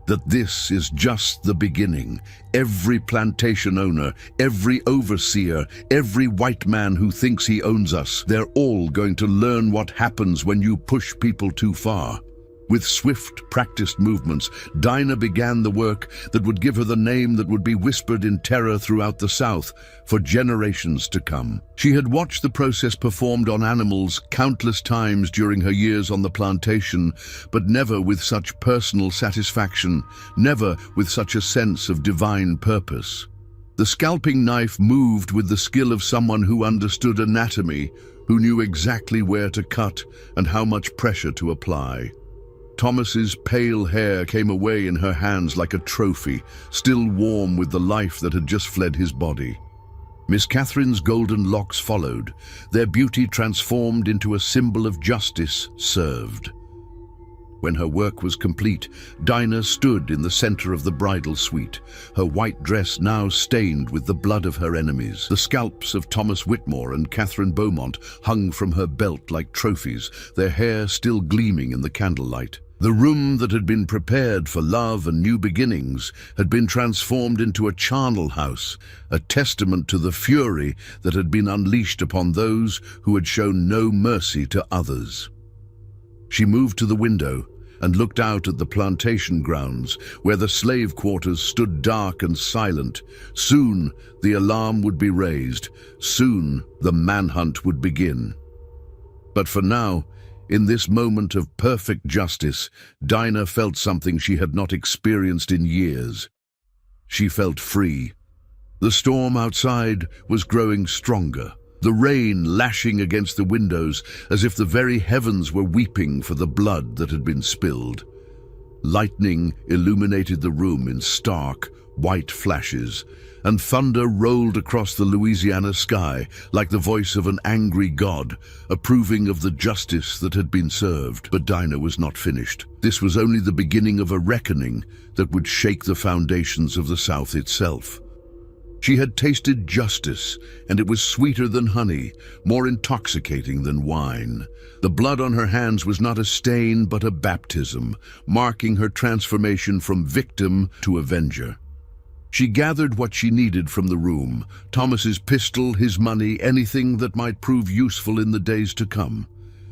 that this is just the beginning. Every plantation owner, every overseer, every white man who thinks he owns us, they're all going to learn what happens when you push people too far. With swift, practiced movements, Dinah began the work that would give her the name that would be whispered in terror throughout the South for generations to come. She had watched the process performed on animals countless times during her years on the plantation, but never with such personal satisfaction, never with such a sense of divine purpose. The scalping knife moved with the skill of someone who understood anatomy, who knew exactly where to cut and how much pressure to apply. Thomas's pale hair came away in her hands like a trophy, still warm with the life that had just fled his body. Miss Catherine's golden locks followed, their beauty transformed into a symbol of justice served. When her work was complete, Dinah stood in the center of the bridal suite, her white dress now stained with the blood of her enemies. The scalps of Thomas Whitmore and Catherine Beaumont hung from her belt like trophies, their hair still gleaming in the candlelight. The room that had been prepared for love and new beginnings had been transformed into a charnel house, a testament to the fury that had been unleashed upon those who had shown no mercy to others. She moved to the window and looked out at the plantation grounds, where the slave quarters stood dark and silent. Soon the alarm would be raised. Soon the manhunt would begin. But for now, in this moment of perfect justice, Dinah felt something she had not experienced in years. She felt free. The storm outside was growing stronger, the rain lashing against the windows as if the very heavens were weeping for the blood that had been spilled. Lightning illuminated the room in stark, white flashes, and thunder rolled across the Louisiana sky like the voice of an angry god, approving of the justice that had been served. But Dinah was not finished. This was only the beginning of a reckoning that would shake the foundations of the South itself. She had tasted justice, and it was sweeter than honey, more intoxicating than wine. The blood on her hands was not a stain, but a baptism, marking her transformation from victim to avenger. She gathered what she needed from the room: Thomas's pistol, his money, anything that might prove useful in the days to come.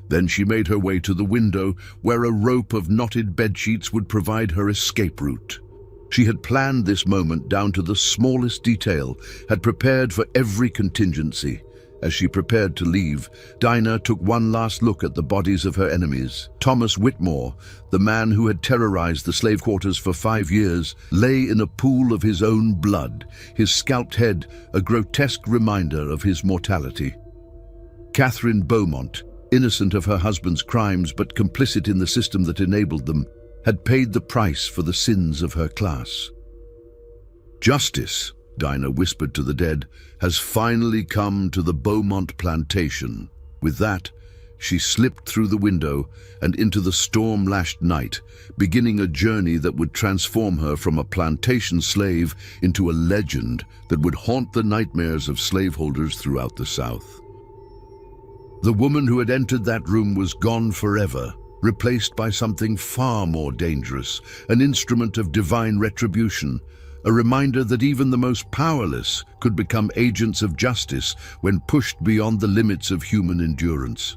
Then she made her way to the window, where a rope of knotted bedsheets would provide her escape route. She had planned this moment down to the smallest detail, had prepared for every contingency. As she prepared to leave, Dinah took one last look at the bodies of her enemies. Thomas Whitmore, the man who had terrorized the slave quarters for 5 years, lay in a pool of his own blood, his scalped head a grotesque reminder of his mortality. Catherine Beaumont, innocent of her husband's crimes but complicit in the system that enabled them, had paid the price for the sins of her class. Justice, Dinah whispered to the dead, has finally come to the Beaumont plantation. With that, she slipped through the window and into the storm-lashed night, beginning a journey that would transform her from a plantation slave into a legend that would haunt the nightmares of slaveholders throughout the South. The woman who had entered that room was gone forever, replaced by something far more dangerous, an instrument of divine retribution, a reminder that even the most powerless could become agents of justice when pushed beyond the limits of human endurance.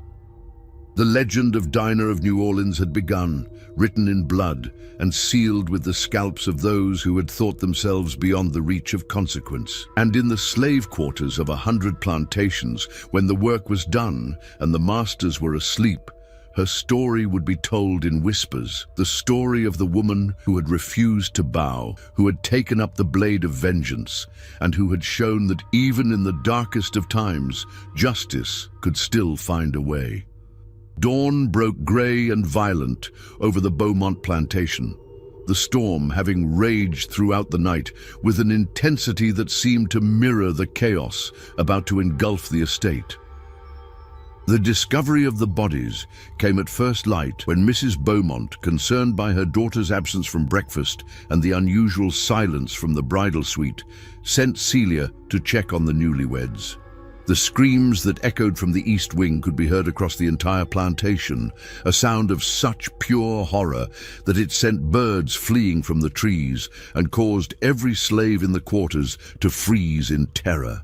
The legend of Dinah of New Orleans had begun, written in blood and sealed with the scalps of those who had thought themselves beyond the reach of consequence. And in the slave quarters of 100 plantations, when the work was done and the masters were asleep, her story would be told in whispers, the story of the woman who had refused to bow, who had taken up the blade of vengeance, and who had shown that even in the darkest of times, justice could still find a way. Dawn broke gray and violent over the Beaumont plantation, the storm having raged throughout the night with an intensity that seemed to mirror the chaos about to engulf the estate. The discovery of the bodies came at first light when Mrs. Beaumont, concerned by her daughter's absence from breakfast and the unusual silence from the bridal suite, sent Celia to check on the newlyweds. The screams that echoed from the east wing could be heard across the entire plantation, a sound of such pure horror that it sent birds fleeing from the trees and caused every slave in the quarters to freeze in terror.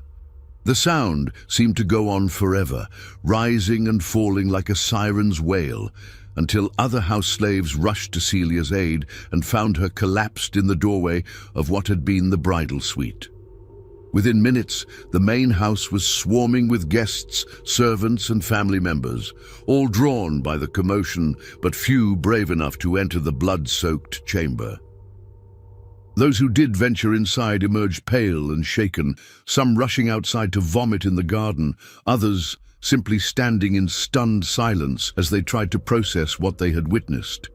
The sound seemed to go on forever, rising and falling like a siren's wail, until other house slaves rushed to Celia's aid and found her collapsed in the doorway of what had been the bridal suite. Within minutes, the main house was swarming with guests, servants, and family members, all drawn by the commotion, but few brave enough to enter the blood-soaked chamber. Those who did venture inside emerged pale and shaken, some rushing outside to vomit in the garden, others simply standing in stunned silence as they tried to process what they had witnessed.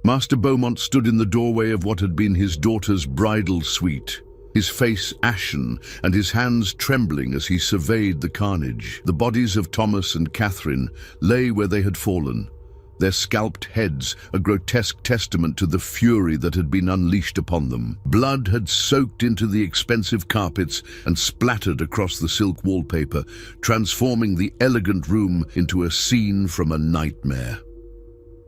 Master Beaumont stood in the doorway of what had been his daughter's bridal suite, his face ashen and his hands trembling as he surveyed the carnage. The bodies of Thomas and Catherine lay where they had fallen, their scalped heads a grotesque testament to the fury that had been unleashed upon them. Blood had soaked into the expensive carpets and splattered across the silk wallpaper, transforming the elegant room into a scene from a nightmare.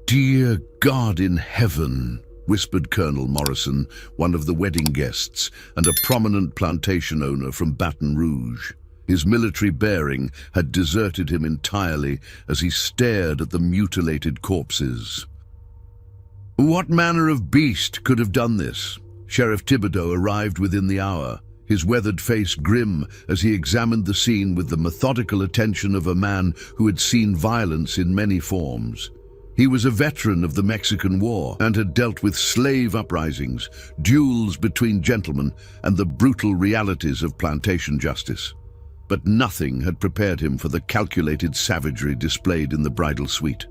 "Dear God in heaven," whispered Colonel Morrison, one of the wedding guests and a prominent plantation owner from Baton Rouge. His military bearing had deserted him entirely as he stared at the mutilated corpses. What manner of beast could have done this? Sheriff Thibodeau arrived within the hour, his weathered face grim as he examined the scene with the methodical attention of a man who had seen violence in many forms. He was a veteran of the Mexican War and had dealt with slave uprisings, duels between gentlemen, and the brutal realities of plantation justice. But nothing had prepared him for the calculated savagery displayed in the bridal suite.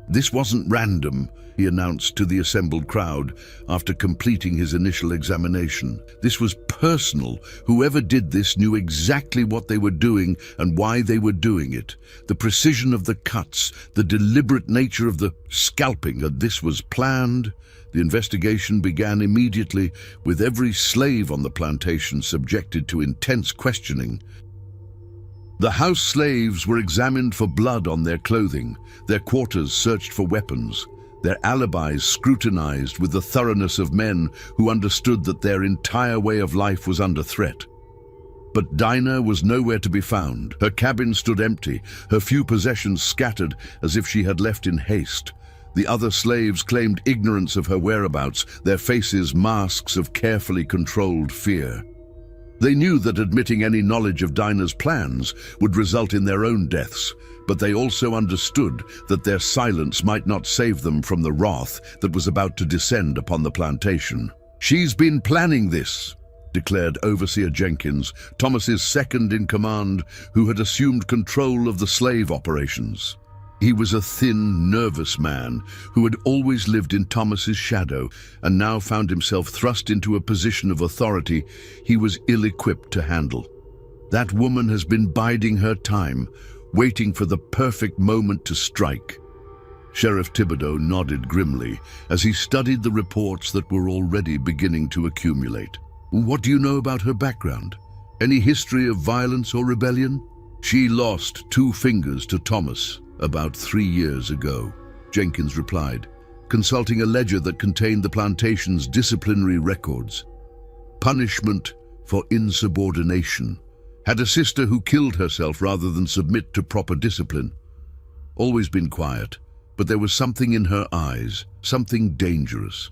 "This wasn't random," he announced to the assembled crowd after completing his initial examination. "This was personal. Whoever did this knew exactly what they were doing and why they were doing it. The precision of the cuts, the deliberate nature of the scalping, this was planned." The investigation began immediately, with every slave on the plantation subjected to intense questioning. The house slaves were examined for blood on their clothing, their quarters searched for weapons, their alibis scrutinized with the thoroughness of men who understood that their entire way of life was under threat. But Dinah was nowhere to be found. Her cabin stood empty, her few possessions scattered as if she had left in haste. The other slaves claimed ignorance of her whereabouts, their faces masks of carefully controlled fear. They knew that admitting any knowledge of Dinah's plans would result in their own deaths, but they also understood that their silence might not save them from the wrath that was about to descend upon the plantation. "She's been planning this," declared Overseer Jenkins, Thomas's second in command, who had assumed control of the slave operations. He was a thin, nervous man who had always lived in Thomas's shadow and now found himself thrust into a position of authority he was ill-equipped to handle. "That woman has been biding her time, waiting for the perfect moment to strike." Sheriff Thibodeau nodded grimly as he studied the reports that were already beginning to accumulate. "What do you know about her background? Any history of violence or rebellion?" "She lost 2 fingers to Thomas about 3 years ago," Jenkins replied, consulting a ledger that contained the plantation's disciplinary records. "Punishment for insubordination. Had a sister who killed herself rather than submit to proper discipline. Always been quiet, but there was something in her eyes, something dangerous."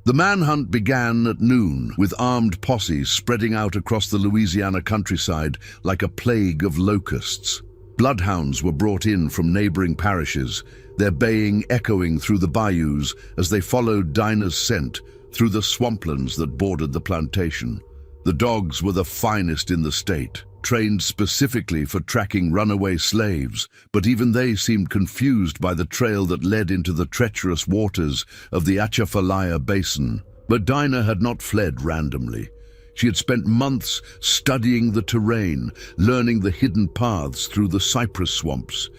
The manhunt began at noon, with armed posses spreading out across the Louisiana countryside like a plague of locusts. Bloodhounds were brought in from neighboring parishes, their baying echoing through the bayous as they followed Dinah's scent through the swamplands that bordered the plantation. The dogs were the finest in the state, trained specifically for tracking runaway slaves, but even they seemed confused by the trail that led into the treacherous waters of the Atchafalaya Basin. But Dinah had not fled randomly. She had spent months studying the terrain, learning the hidden paths through the cypress swamps,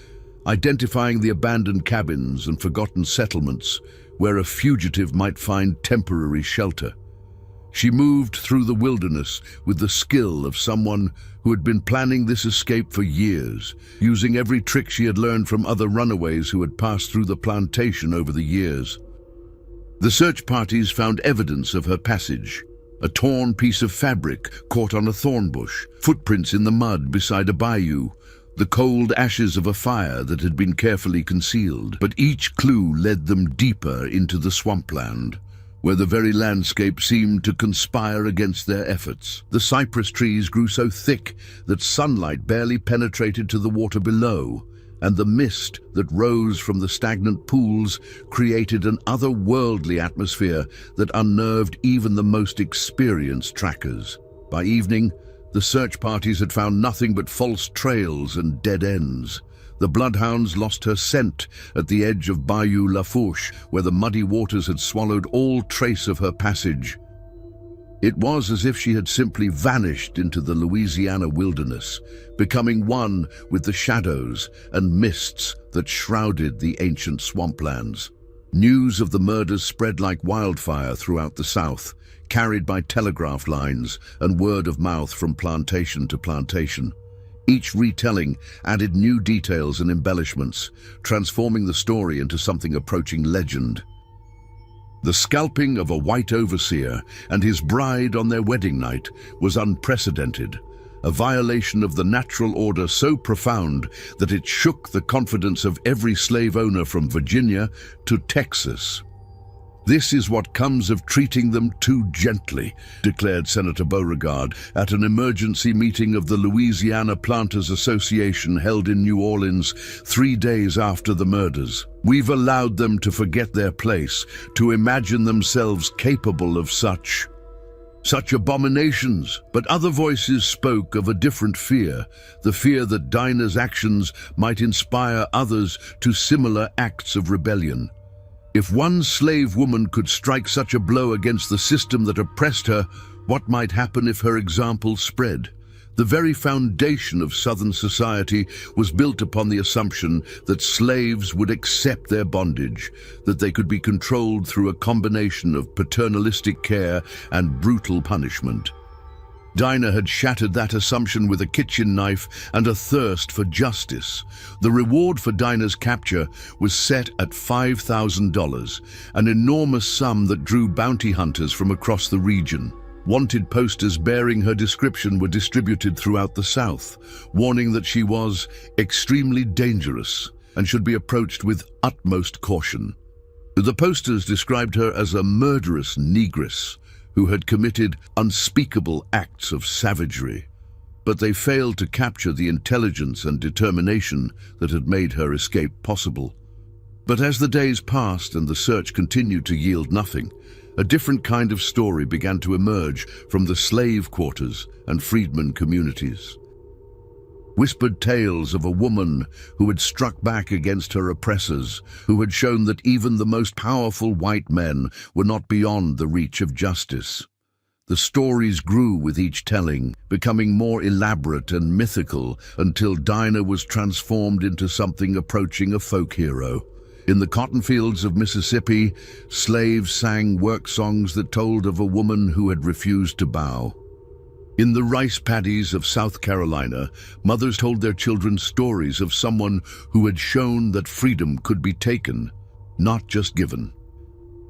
identifying the abandoned cabins and forgotten settlements where a fugitive might find temporary shelter. She moved through the wilderness with the skill of someone who had been planning this escape for years, using every trick she had learned from other runaways who had passed through the plantation over the years. The search parties found evidence of her passage: a torn piece of fabric caught on a thorn bush, footprints in the mud beside a bayou, the cold ashes of a fire that had been carefully concealed. But each clue led them deeper into the swampland, where the very landscape seemed to conspire against their efforts. The cypress trees grew so thick that sunlight barely penetrated to the water below, and the mist that rose from the stagnant pools created an otherworldly atmosphere that unnerved even the most experienced trackers. By evening, the search parties had found nothing but false trails and dead ends. The bloodhounds lost her scent at the edge of Bayou La Fourche, where the muddy waters had swallowed all trace of her passage. It was as if she had simply vanished into the Louisiana wilderness, becoming one with the shadows and mists that shrouded the ancient swamplands. News of the murders spread like wildfire throughout the South, carried by telegraph lines and word of mouth from plantation to plantation. Each retelling added new details and embellishments, transforming the story into something approaching legend. The scalping of a white overseer and his bride on their wedding night was unprecedented, a violation of the natural order so profound that it shook the confidence of every slave owner from Virginia to Texas. "This is what comes of treating them too gently," declared Senator Beauregard at an emergency meeting of the Louisiana Planters Association held in New Orleans 3 days after the murders. "We've allowed them to forget their place, to imagine themselves capable of such abominations." But other voices spoke of a different fear, the fear that Dinah's actions might inspire others to similar acts of rebellion. If one slave woman could strike such a blow against the system that oppressed her, what might happen if her example spread? The very foundation of Southern society was built upon the assumption that slaves would accept their bondage, that they could be controlled through a combination of paternalistic care and brutal punishment. Dinah had shattered that assumption with a kitchen knife and a thirst for justice. The reward for Dinah's capture was set at $5,000, an enormous sum that drew bounty hunters from across the region. Wanted posters bearing her description were distributed throughout the South, warning that she was extremely dangerous and should be approached with utmost caution. The posters described her as a murderous negress who had committed unspeakable acts of savagery, but they failed to capture the intelligence and determination that had made her escape possible. But as the days passed and the search continued to yield nothing, a different kind of story began to emerge from the slave quarters and freedmen communities. Whispered tales of a woman who had struck back against her oppressors, who had shown that even the most powerful white men were not beyond the reach of justice. The stories grew with each telling, becoming more elaborate and mythical until Dinah was transformed into something approaching a folk hero. In the cotton fields of Mississippi, slaves sang work songs that told of a woman who had refused to bow. In the rice paddies of South Carolina, mothers told their children stories of someone who had shown that freedom could be taken, not just given.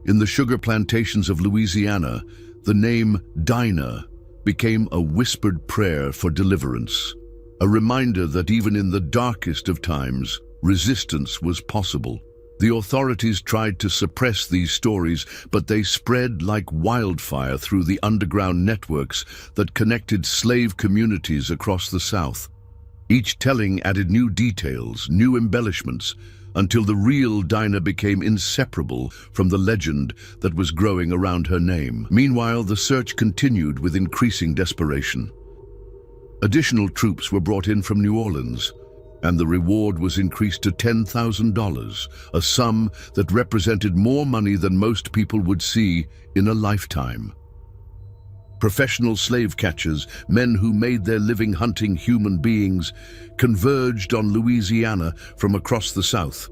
In the sugar plantations of Louisiana, the name Dinah became a whispered prayer for deliverance, a reminder that even in the darkest of times, resistance was possible. The authorities tried to suppress these stories, but they spread like wildfire through the underground networks that connected slave communities across the South. Each telling added new details, new embellishments, until the real Dinah became inseparable from the legend that was growing around her name. Meanwhile, the search continued with increasing desperation. Additional troops were brought in from New Orleans, and the reward was increased to $10,000, a sum that represented more money than most people would see in a lifetime. Professional slave catchers, men who made their living hunting human beings, converged on Louisiana from across the South,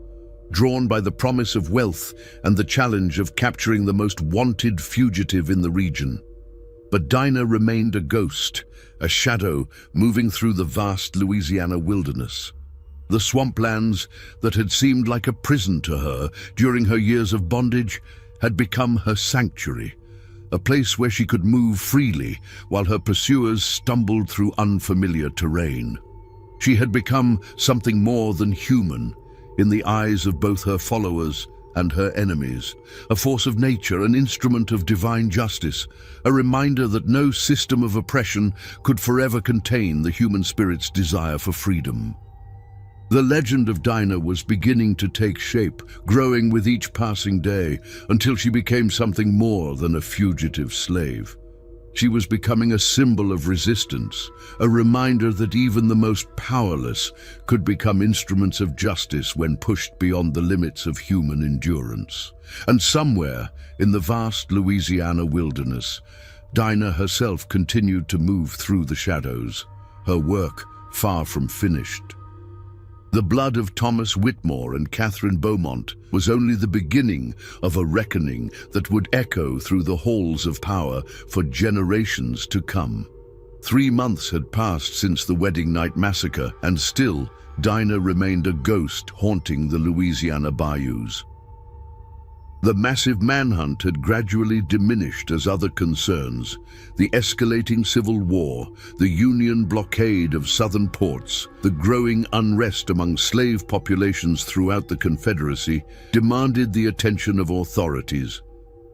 drawn by the promise of wealth and the challenge of capturing the most wanted fugitive in the region. But Dinah remained a ghost, a shadow moving through the vast Louisiana wilderness. The swamplands that had seemed like a prison to her during her years of bondage had become her sanctuary, a place where she could move freely while her pursuers stumbled through unfamiliar terrain. She had become something more than human in the eyes of both her followers and her enemies, a force of nature, an instrument of divine justice, a reminder that no system of oppression could forever contain the human spirit's desire for freedom. The legend of Dinah was beginning to take shape, growing with each passing day, until she became something more than a fugitive slave. She was becoming a symbol of resistance, a reminder that even the most powerless could become instruments of justice when pushed beyond the limits of human endurance. And somewhere in the vast Louisiana wilderness, Dinah herself continued to move through the shadows, her work far from finished. The blood of Thomas Whitmore and Catherine Beaumont was only the beginning of a reckoning that would echo through the halls of power for generations to come. 3 months had passed since the wedding night massacre, and still Dinah remained a ghost haunting the Louisiana bayous. The massive manhunt had gradually diminished as other concerns, the escalating civil war, the Union blockade of southern ports, the growing unrest among slave populations throughout the Confederacy demanded the attention of authorities.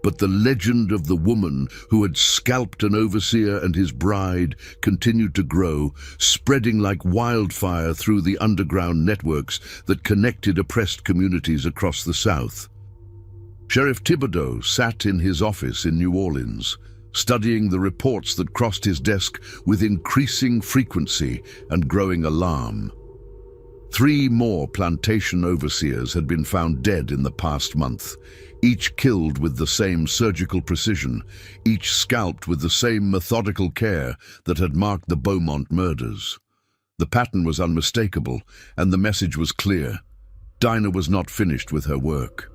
But the legend of the woman who had scalped an overseer and his bride continued to grow, spreading like wildfire through the underground networks that connected oppressed communities across the South. Sheriff Thibodeau sat in his office in New Orleans, studying the reports that crossed his desk with increasing frequency and growing alarm. 3 more plantation overseers had been found dead in the past month, each killed with the same surgical precision, each scalped with the same methodical care that had marked the Beaumont murders. The pattern was unmistakable, and the message was clear. Dinah was not finished with her work.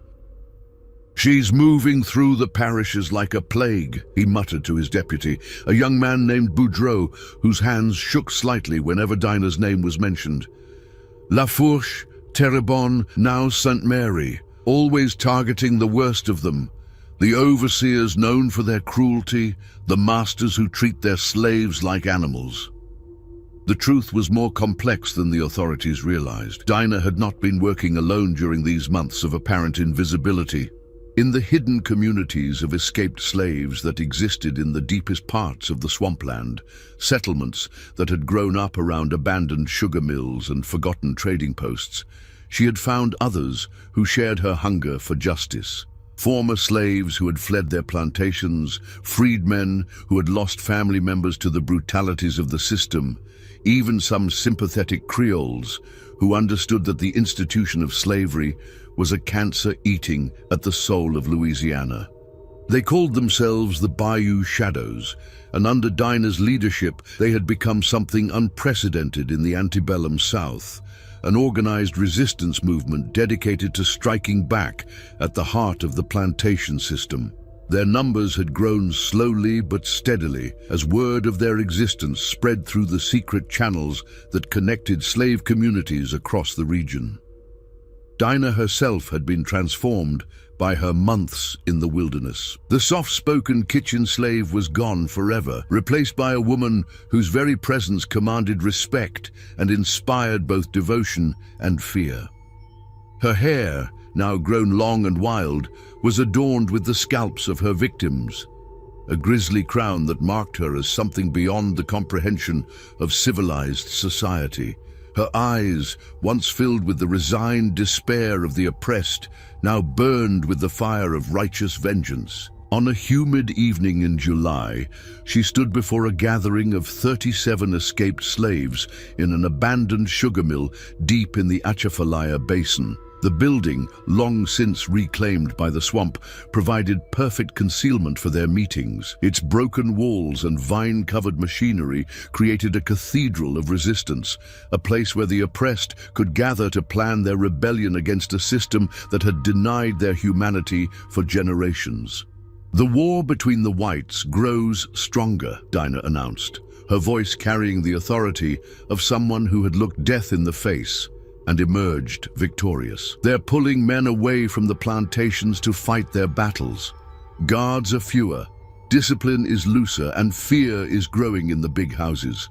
"She's moving through the parishes like a plague," he muttered to his deputy, a young man named Boudreau, whose hands shook slightly whenever Dinah's name was mentioned. La Fourche, Terrebonne, now St. Mary, always targeting the worst of them. The overseers known for their cruelty, the masters who treat their slaves like animals. The truth was more complex than the authorities realized. Dinah had not been working alone during these months of apparent invisibility. In the hidden communities of escaped slaves that existed in the deepest parts of the swampland, settlements that had grown up around abandoned sugar mills and forgotten trading posts, she had found others who shared her hunger for justice. Former slaves who had fled their plantations, freedmen who had lost family members to the brutalities of the system, even some sympathetic Creoles who understood that the institution of slavery was a cancer eating at the soul of Louisiana. They called themselves the Bayou Shadows, and under Dinah's leadership they had become something unprecedented in the antebellum South, an organized resistance movement dedicated to striking back at the heart of the plantation system. Their numbers had grown slowly but steadily as word of their existence spread through the secret channels that connected slave communities across the region. Dinah herself had been transformed by her months in the wilderness. The soft-spoken kitchen slave was gone forever, replaced by a woman whose very presence commanded respect and inspired both devotion and fear. Her hair, now grown long and wild, was adorned with the scalps of her victims, a grisly crown that marked her as something beyond the comprehension of civilized society. Her eyes, once filled with the resigned despair of the oppressed, now burned with the fire of righteous vengeance. On a humid evening in July, she stood before a gathering of 37 escaped slaves in an abandoned sugar mill deep in the Atchafalaya Basin. The building, long since reclaimed by the swamp, provided perfect concealment for their meetings. Its broken walls and vine-covered machinery created a cathedral of resistance, a place where the oppressed could gather to plan their rebellion against a system that had denied their humanity for generations. "The war between the whites grows stronger," Dinah announced, her voice carrying the authority of someone who had looked death in the face and emerged victorious. "They're pulling men away from the plantations to fight their battles. Guards are fewer, discipline is looser, and fear is growing in the big houses.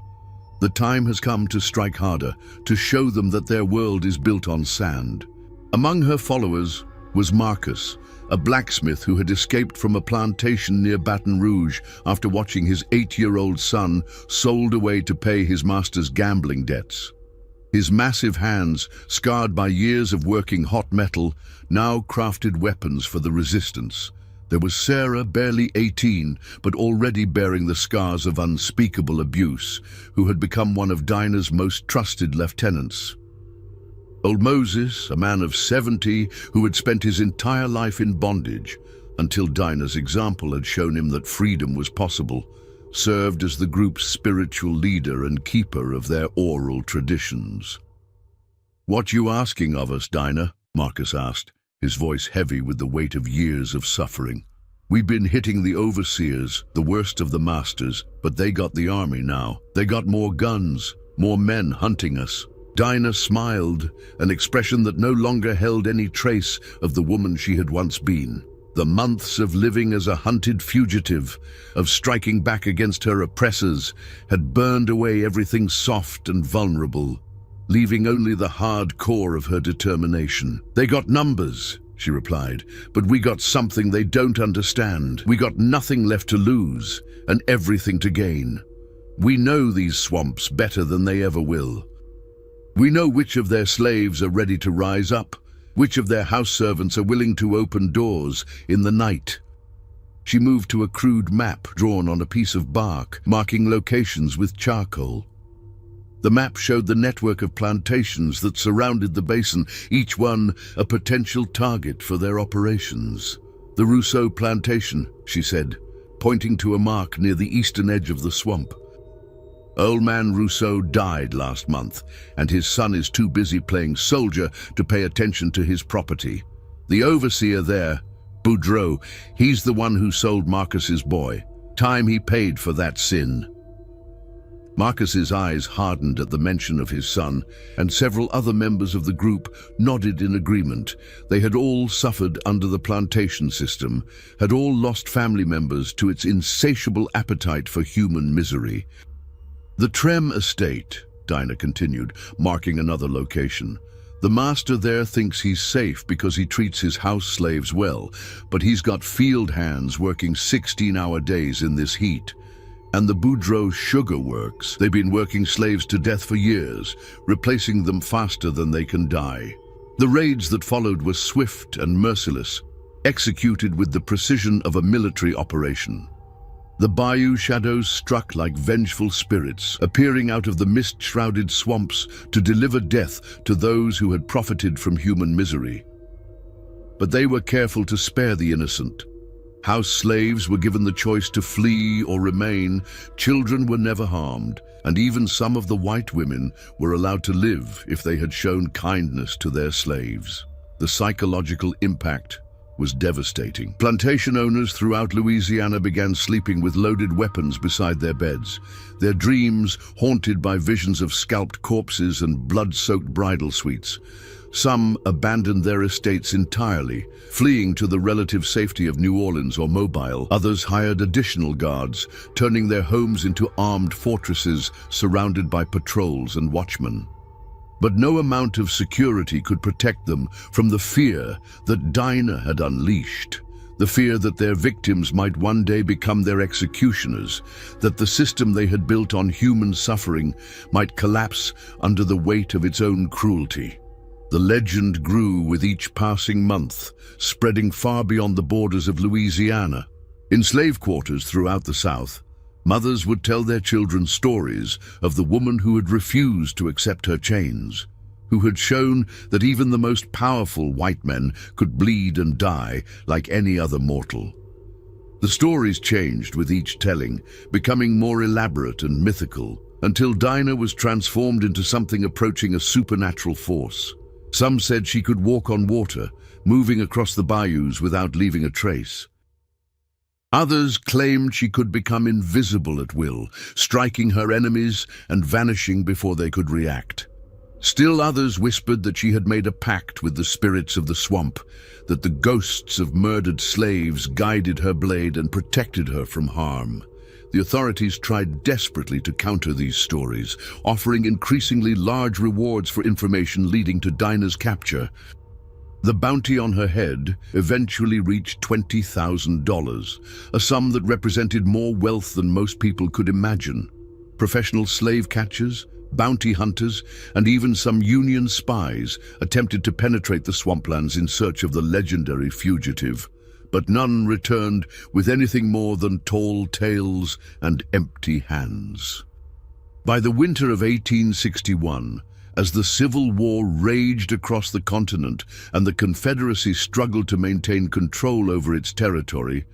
The time has come to strike harder, to show them that their world is built on sand." Among her followers was Marcus, a blacksmith who had escaped from a plantation near Baton Rouge after watching his 8-year-old son sold away to pay his master's gambling debts. His massive hands, scarred by years of working hot metal, now crafted weapons for the resistance. There was Sarah, barely 18, but already bearing the scars of unspeakable abuse, who had become one of Dinah's most trusted lieutenants. Old Moses, a man of 70 who had spent his entire life in bondage, until Dinah's example had shown him that freedom was possible, served as the group's spiritual leader and keeper of their oral traditions. "What you asking of us, Dinah?" Marcus asked, his voice heavy with the weight of years of suffering. "We've been hitting the overseers, the worst of the masters, but they got the army now. They got more guns, more men hunting us." Dinah smiled, an expression that no longer held any trace of the woman she had once been. The months of living as a hunted fugitive, of striking back against her oppressors, had burned away everything soft and vulnerable, leaving only the hard core of her determination. "They got numbers," she replied, "but we got something they don't understand. We got nothing left to lose and everything to gain. We know these swamps better than they ever will. We know which of their slaves are ready to rise up, which of their house servants are willing to open doors in the night." She moved to a crude map drawn on a piece of bark, marking locations with charcoal. The map showed the network of plantations that surrounded the basin, each one a potential target for their operations. "The Rousseau plantation," she said, pointing to a mark near the eastern edge of the swamp. "Old man Rousseau died last month, and his son is too busy playing soldier to pay attention to his property. The overseer there, Boudreau, he's the one who sold Marcus's boy. Time he paid for that sin." Marcus's eyes hardened at the mention of his son, and several other members of the group nodded in agreement. They had all suffered under the plantation system, had all lost family members to its insatiable appetite for human misery. "The Trem estate," Dinah continued, marking another location. "The master there thinks he's safe because he treats his house slaves well, but he's got field hands working 16-hour days in this heat. And the Boudreau Sugar Works, they've been working slaves to death for years, replacing them faster than they can die. The raids that followed were swift and merciless, executed with the precision of a military operation. The bayou shadows struck like vengeful spirits, appearing out of the mist-shrouded swamps to deliver death to those who had profited from human misery. But they were careful to spare the innocent. House slaves were given the choice to flee or remain, children were never harmed, and even some of the white women were allowed to live if they had shown kindness to their slaves. The psychological impact was devastating. Plantation owners throughout Louisiana began sleeping with loaded weapons beside their beds, their dreams haunted by visions of scalped corpses and blood-soaked bridal suites. Some abandoned their estates entirely, fleeing to the relative safety of New Orleans or Mobile. Others hired additional guards, turning their homes into armed fortresses surrounded by patrols and watchmen. But no amount of security could protect them from the fear that Dinah had unleashed, the fear that their victims might one day become their executioners, that the system they had built on human suffering might collapse under the weight of its own cruelty. The legend grew with each passing month, spreading far beyond the borders of Louisiana. In slave quarters throughout the South, mothers would tell their children stories of the woman who had refused to accept her chains, who had shown that even the most powerful white men could bleed and die like any other mortal. The stories changed with each telling, becoming more elaborate and mythical, until Dinah was transformed into something approaching a supernatural force. Some said she could walk on water, moving across the bayous without leaving a trace. Others claimed she could become invisible at will, striking her enemies and vanishing before they could react. Still others whispered that she had made a pact with the spirits of the swamp, that the ghosts of murdered slaves guided her blade and protected her from harm. The authorities tried desperately to counter these stories, offering increasingly large rewards for information leading to Dinah's capture. The bounty on her head eventually reached $20,000, a sum that represented more wealth than most people could imagine. Professional slave catchers, bounty hunters, and even some Union spies attempted to penetrate the swamplands in search of the legendary fugitive, but none returned with anything more than tall tales and empty hands. By the winter of 1861, as the Civil War raged across the continent and the Confederacy struggled to maintain control over its territory,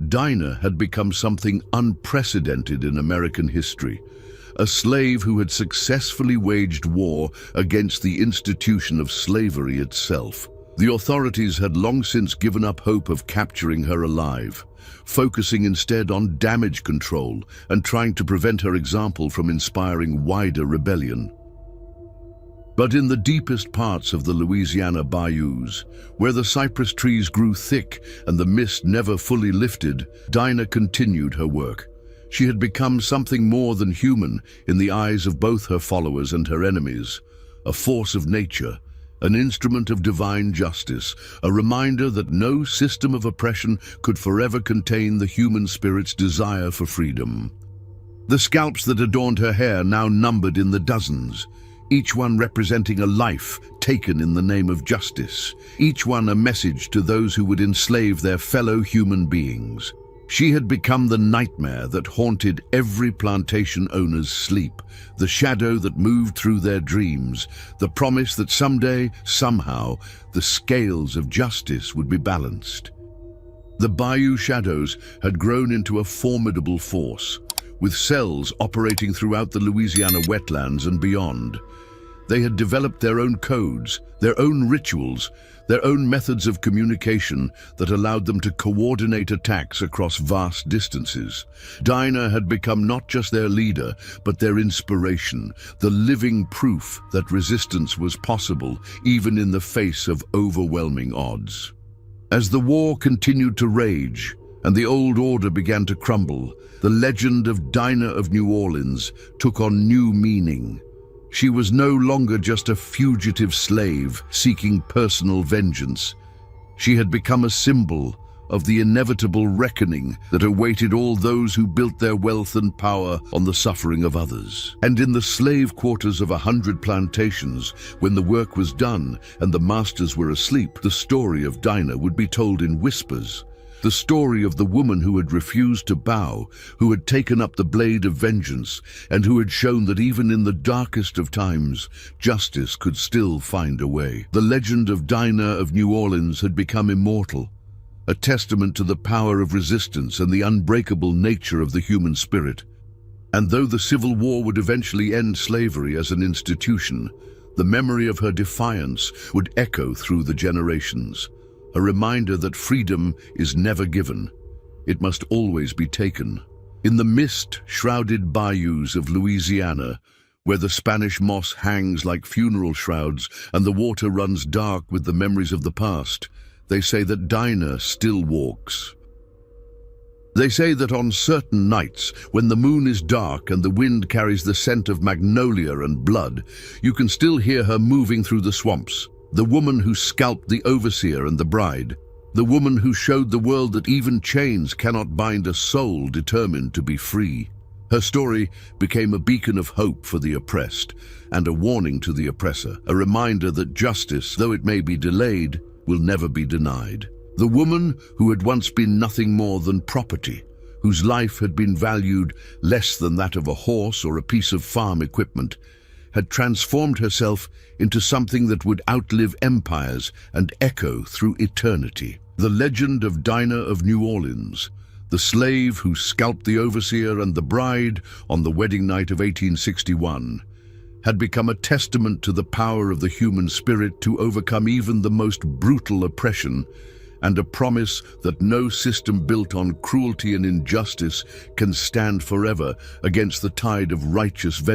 Dinah had become something unprecedented in American history, a slave who had successfully waged war against the institution of slavery itself. The authorities had long since given up hope of capturing her alive, focusing instead on damage control and trying to prevent her example from inspiring wider rebellion. But in the deepest parts of the Louisiana bayous, where the cypress trees grew thick and the mist never fully lifted, Dinah continued her work. She had become something more than human in the eyes of both her followers and her enemies, a force of nature, an instrument of divine justice, a reminder that no system of oppression could forever contain the human spirit's desire for freedom. The scalps that adorned her hair now numbered in the dozens, each one representing a life taken in the name of justice, each one a message to those who would enslave their fellow human beings. She had become the nightmare that haunted every plantation owner's sleep, the shadow that moved through their dreams, the promise that someday, somehow, the scales of justice would be balanced. The bayou shadows had grown into a formidable force, with cells operating throughout the Louisiana wetlands and beyond. They had developed their own codes, their own rituals, their own methods of communication that allowed them to coordinate attacks across vast distances. Dinah had become not just their leader, but their inspiration, the living proof that resistance was possible, even in the face of overwhelming odds. As the war continued to rage and the old order began to crumble, the legend of Dinah of New Orleans took on new meaning. She was no longer just a fugitive slave seeking personal vengeance. She had become a symbol of the inevitable reckoning that awaited all those who built their wealth and power on the suffering of others. And in the slave quarters of 100 plantations, when the work was done and the masters were asleep, the story of Dinah would be told in whispers. The story of the woman who had refused to bow, who had taken up the blade of vengeance, and who had shown that even in the darkest of times, justice could still find a way. The legend of Dinah of New Orleans had become immortal, a testament to the power of resistance and the unbreakable nature of the human spirit. And though the Civil War would eventually end slavery as an institution, the memory of her defiance would echo through the generations. A reminder that freedom is never given. It must always be taken. In the mist-shrouded bayous of Louisiana, where the Spanish moss hangs like funeral shrouds and the water runs dark with the memories of the past, they say that Dinah still walks. They say that on certain nights, when the moon is dark and the wind carries the scent of magnolia and blood, you can still hear her moving through the swamps. The woman who scalped the overseer and the bride. The woman who showed the world that even chains cannot bind a soul determined to be free. Her story became a beacon of hope for the oppressed and a warning to the oppressor, a reminder that justice, though it may be delayed, will never be denied. The woman who had once been nothing more than property, whose life had been valued less than that of a horse or a piece of farm equipment, had transformed herself into something that would outlive empires and echo through eternity. The legend of Dinah of New Orleans, the slave who scalped the overseer and the bride on the wedding night of 1861, had become a testament to the power of the human spirit to overcome even the most brutal oppression and a promise that no system built on cruelty and injustice can stand forever against the tide of righteous vengeance.